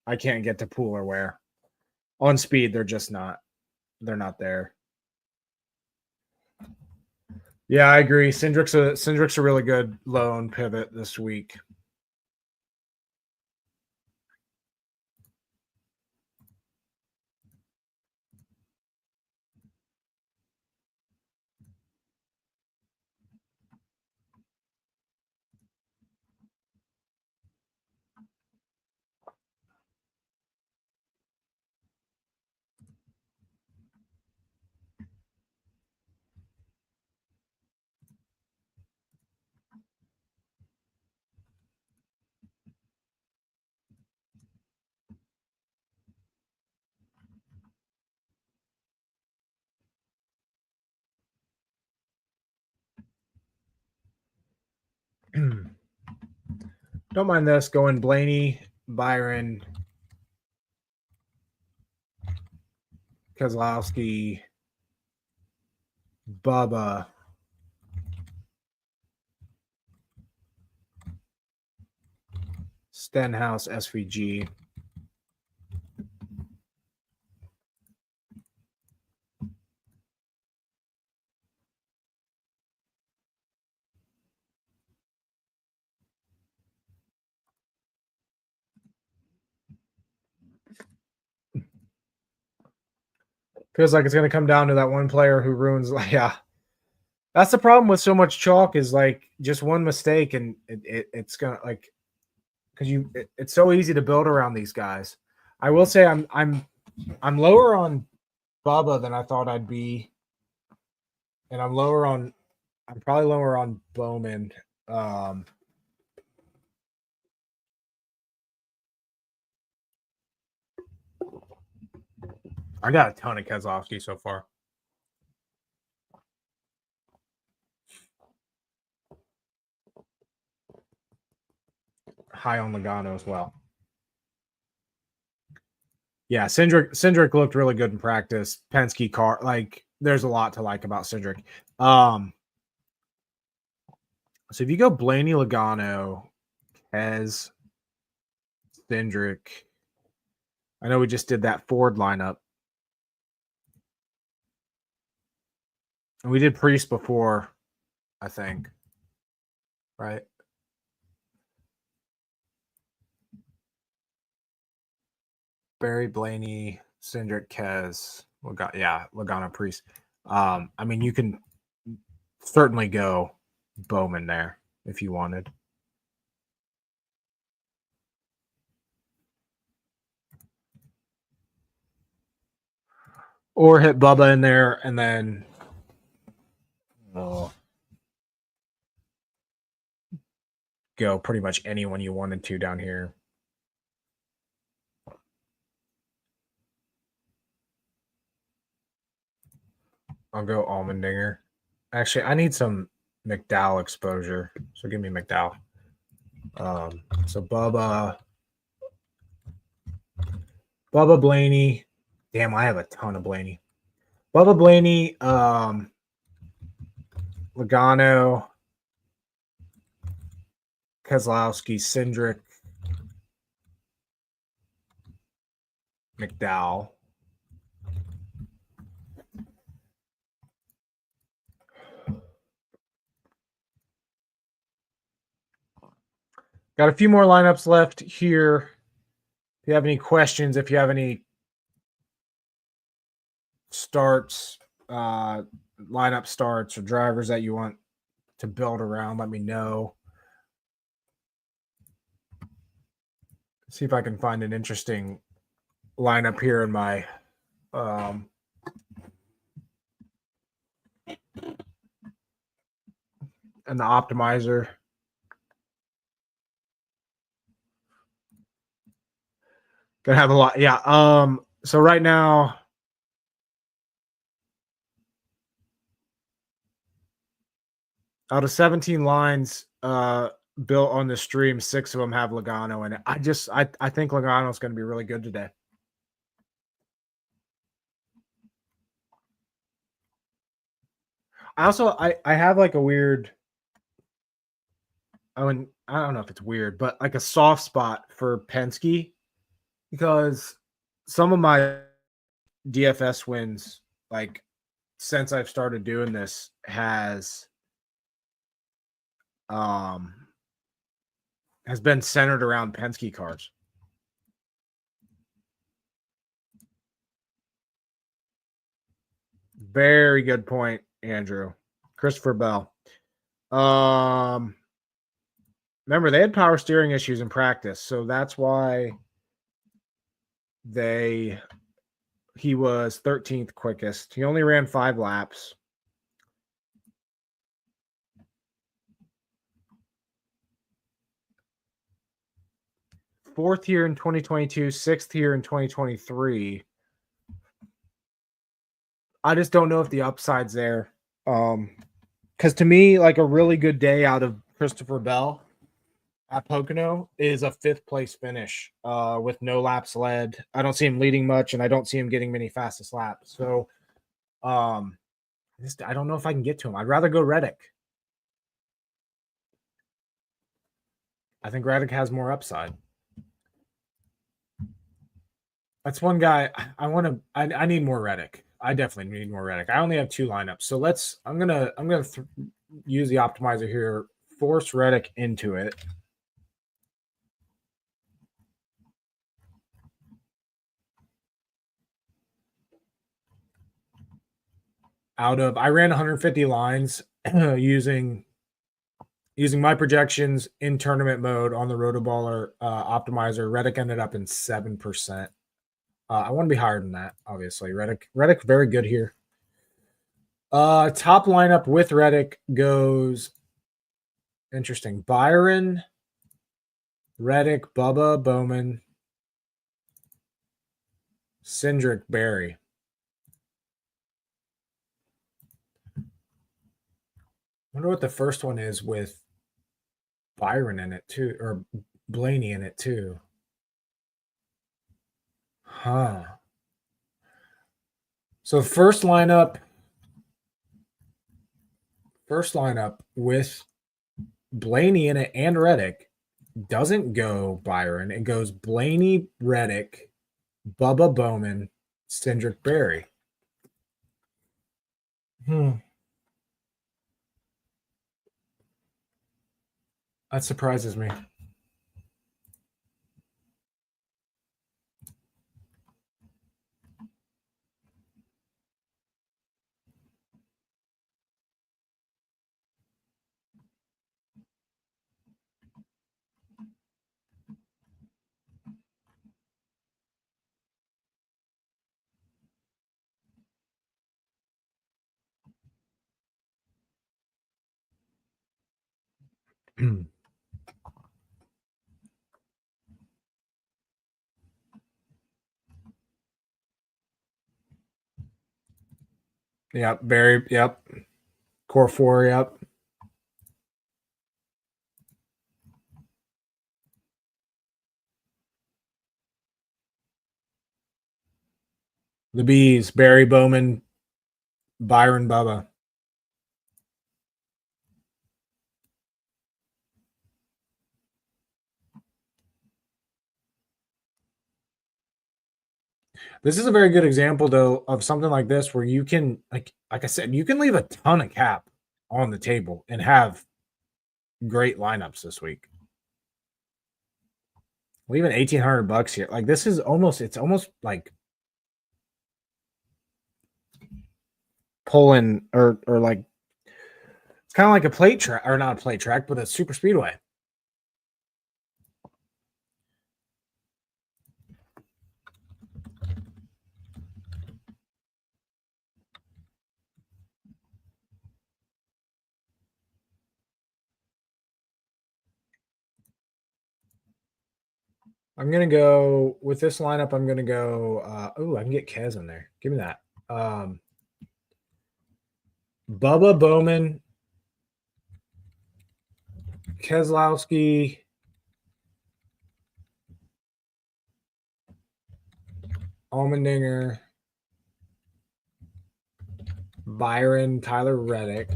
I can't get to pool or where. On speed, they're just not. They're not there. Yeah, I agree. Cindric's a really good lone pivot this week. Don't mind this. Going Blaney, Byron, Keselowski, Bubba, Stenhouse, SVG. Feels like it's going to come down to that one player who ruins. Yeah, that's the problem with so much chalk is like just one mistake and it's gonna like because it's so easy to build around these guys. I will say I'm lower on Bubba than I thought I'd be, and I'm probably lower on Bowman. I got a ton of Keselowski so far. High on Logano as well. Yeah, Cindric looked really good in practice. Penske car, like there's a lot to like about Cindric. So if you go Blaney, Logano, Kez, Cindric, I know we just did that Ford lineup. And we did Priest before, I think. Right? Barry, Blaney, Cindric, Kez, Logano, Priest. I mean, you can certainly go Bowman there if you wanted. Or hit Bubba in there and then go pretty much anyone you wanted to down here. I'll go Allmendinger. Actually, I need some McDowell exposure, so give me McDowell. So Bubba, Blaney. Damn, I have a ton of Blaney. Bubba, Blaney, Logano, Keselowski, Cindric, McDowell. Got a few more lineups left here. If you have any questions, if you have any starts, lineup starts, or drivers that you want to build around, let me know. See if I can find an interesting lineup here in my and the optimizer. Gonna have a lot. Yeah. So right now, out of 17 lines built on the stream, 6 of them have Logano in it. I think Logano is going to be really good today. I have like a weird. I don't know if it's weird, but like a soft spot for Penske because some of my DFS wins, like since I've started doing this, um has been centered around Penske cars. Very good point, Andrew. Christopher Bell. Remember they had power steering issues in practice, so that's why he was 13th quickest. He only ran 5 laps. Fourth here in 2022, sixth here in 2023. I just don't know if the upside's there. Because to me, like a really good day out of Christopher Bell at Pocono is a 5th place finish with no laps led. I don't see him leading much, and I don't see him getting many fastest laps. So I don't know if I can get to him. I'd rather go Reddick. I think Reddick has more upside. That's one guy I need more Reddick. I definitely need more Reddick. I only have 2 lineups. So I'm going to use the optimizer here, force Reddick into it. I ran 150 lines using my projections in tournament mode on the Rotoballer optimizer. Reddick ended up in 7%. I want to be higher than that, obviously. Reddick very good here. Top lineup with Reddick goes interesting. Byron, Reddick, Bubba, Bowman, Cindric, Barry. Wonder what the first one is with Byron in it too, or Blaney in it too. Huh. So first lineup with Blaney in it and Reddick doesn't go Byron. It goes Blaney, Reddick, Bubba, Bowman, Cindric, Barry. That surprises me. Yep, Barry, yep. Core 4, yep. The Bees, Barry, Bowman, Byron, Bubba. This is a very good example, though, of something like this where you can, like I said, you can leave a ton of cap on the table and have great lineups this week. Leaving $1,800 here, like this is almost like pulling or like it's kind of like a plate track, or not a plate track, but a super speedway. I'm gonna go with this lineup. I'm gonna go. I can get Kez in there. Give me that. Bubba, Bowman, Keselowski, Allmendinger, Byron, Tyler Reddick.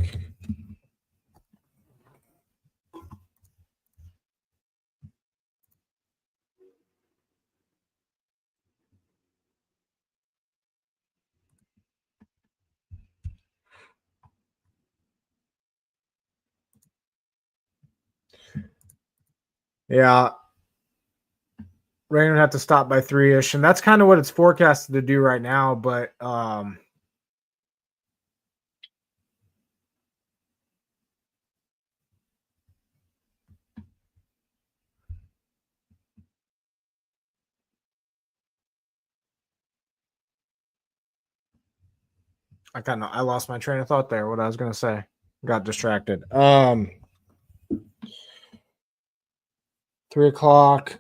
Yeah. Rain would have to stop by 3-ish, and that's kind of what it's forecasted to do right now, but I lost my train of thought there, what I was gonna say. Got distracted. 3:00.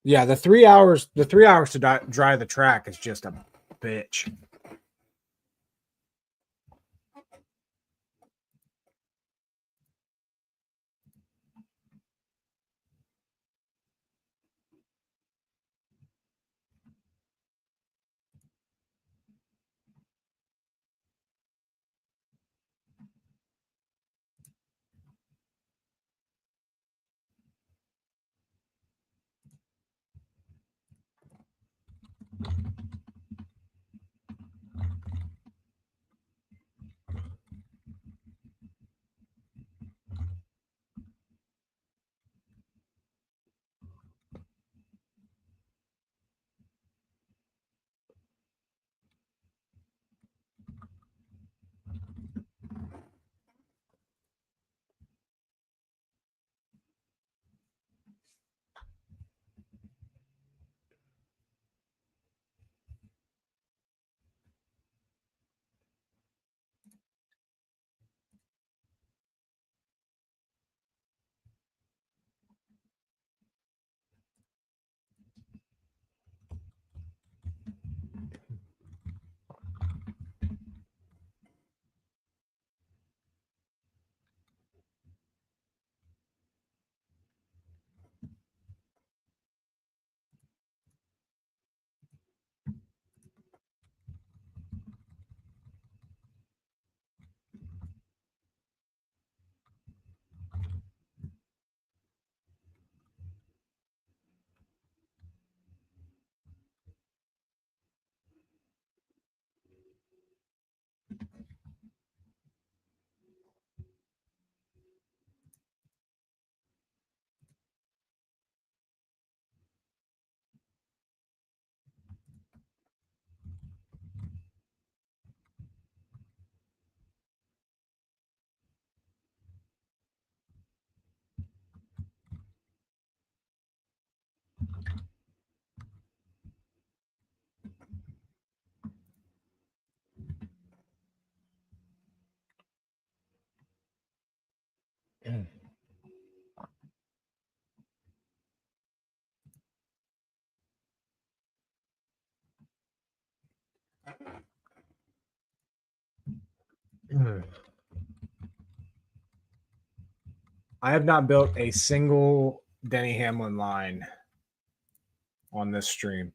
Yeah, the 3 hours to dry the track is just a bitch. I have not built a single Denny Hamlin line on this stream.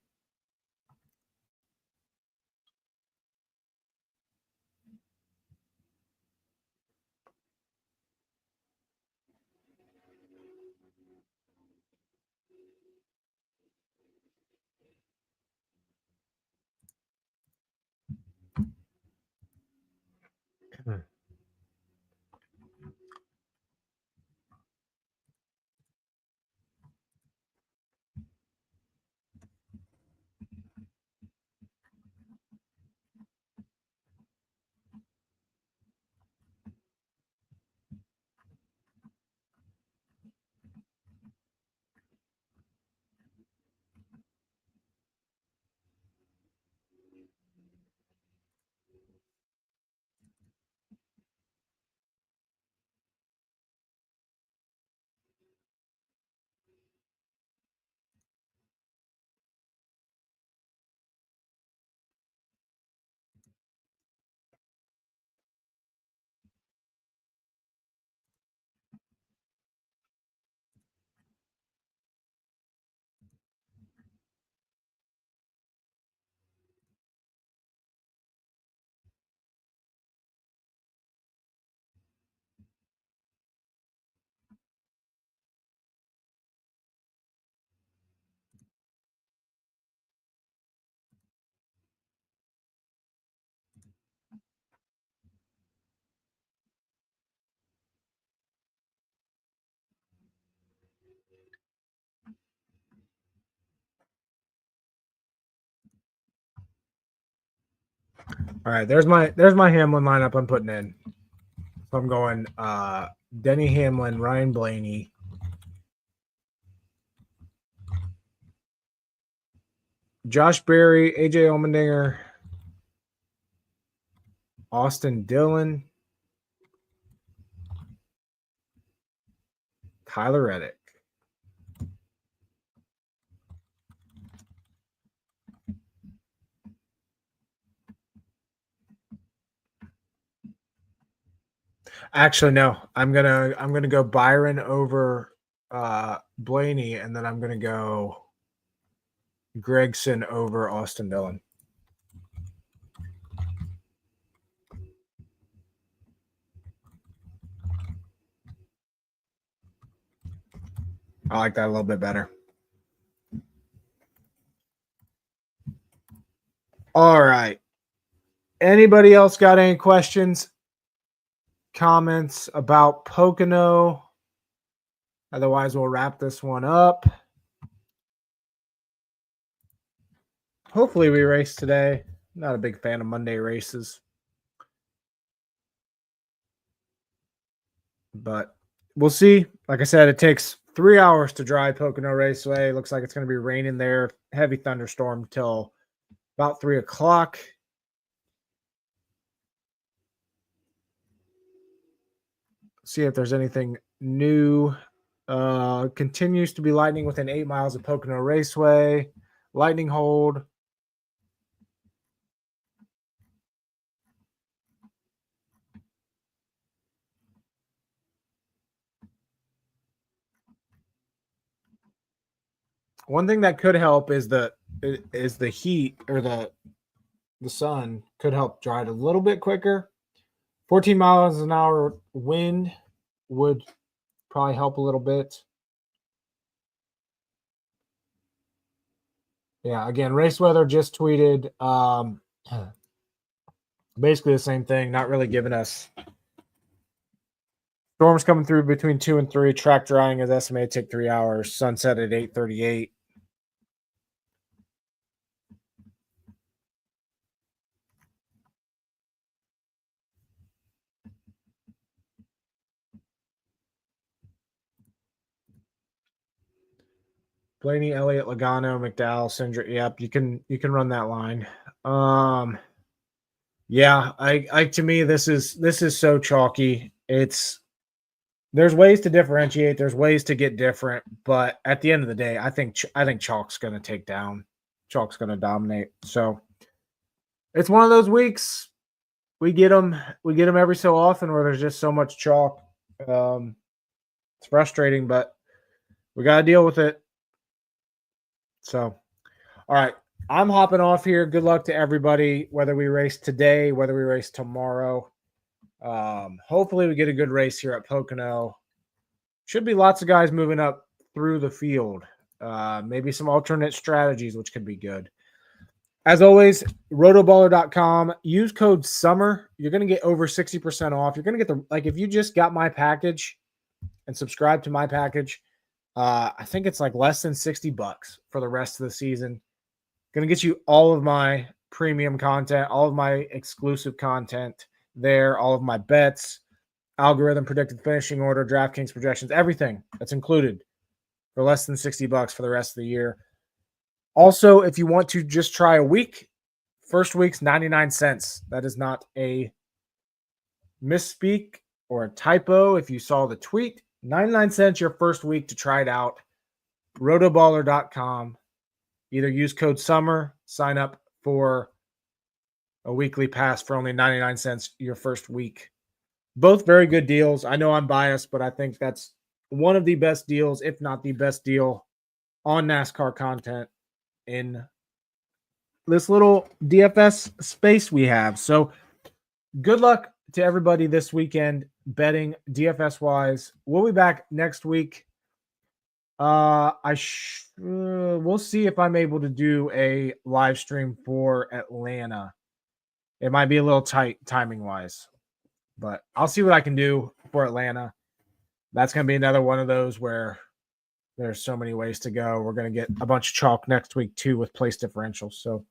All right, there's my Hamlin lineup I'm putting in. So I'm going Denny Hamlin, Ryan Blaney, Josh Berry, AJ Allmendinger, Austin Dillon, Tyler Reddick. Actually, no. I'm gonna go Byron over Blaney, and then I'm gonna go Gregson over Austin Dillon. I like that a little bit better. All right. Anybody else got any questions, comments about Pocono? Otherwise, we'll wrap this one up. Hopefully, we race today. Not a big fan of Monday races. But we'll see. Like I said, it takes 3 hours to drive Pocono Raceway. Looks like it's going to be raining there. Heavy thunderstorm till about 3 o'clock. See if there's anything new. Continues to be lightning within 8 miles of Pocono Raceway. Lightning hold. One thing that could help is the heat, or the sun could help dry it a little bit quicker. 14 miles an hour wind would probably help a little bit. Yeah, again, race weather just tweeted basically the same thing, not really giving us storms coming through between 2 and 3. Track drying is estimated to take 3 hours. Sunset at 8:38. Blaney, Elliott, Logano, McDowell, Cindric. Yep, you can run that line. Yeah, I to me this is so chalky. There's ways to differentiate, there's ways to get different, but at the end of the day, I think chalk's going to take down. Chalk's going to dominate. So it's one of those weeks. We get them every so often where there's just so much chalk. It's frustrating, but we got to deal with it. So, all right, I'm hopping off here. Good luck to everybody, whether we race today, whether we race tomorrow. Hopefully we get a good race here at Pocono. Should be lots of guys moving up through the field. Maybe some alternate strategies, which could be good. As always, rotoballer.com. Use code SUMMER. You're going to get over 60% off. You're going to get if you just got my package and subscribe to my package, I think it's like less than $60 for the rest of the season. Going to get you all of my premium content, all of my exclusive content there, all of my bets, algorithm, predicted finishing order, DraftKings projections, everything that's included for less than $60 for the rest of the year. Also, if you want to just try a week, first week's 99 cents. That is not a misspeak or a typo. If you saw the tweet, 99 cents your first week to try it out. rotoballer.com. Either use code SUMMER, sign up for a weekly pass for only 99 cents your first week. Both very good deals. I know I'm biased, but I think that's one of the best deals, if not the best deal on NASCAR content in this little DFS space we have. So good luck to everybody this weekend betting DFS wise. We'll be back next week. We'll see if I'm able to do a live stream for Atlanta. It might be a little tight timing wise, but I'll see what I can do for Atlanta. That's going to be another one of those where there's so many ways to go. We're going to get a bunch of chalk next week too with place differentials. So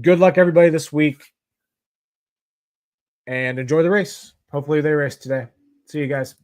good luck everybody this week. and enjoy the race. Hopefully they race today. See you guys.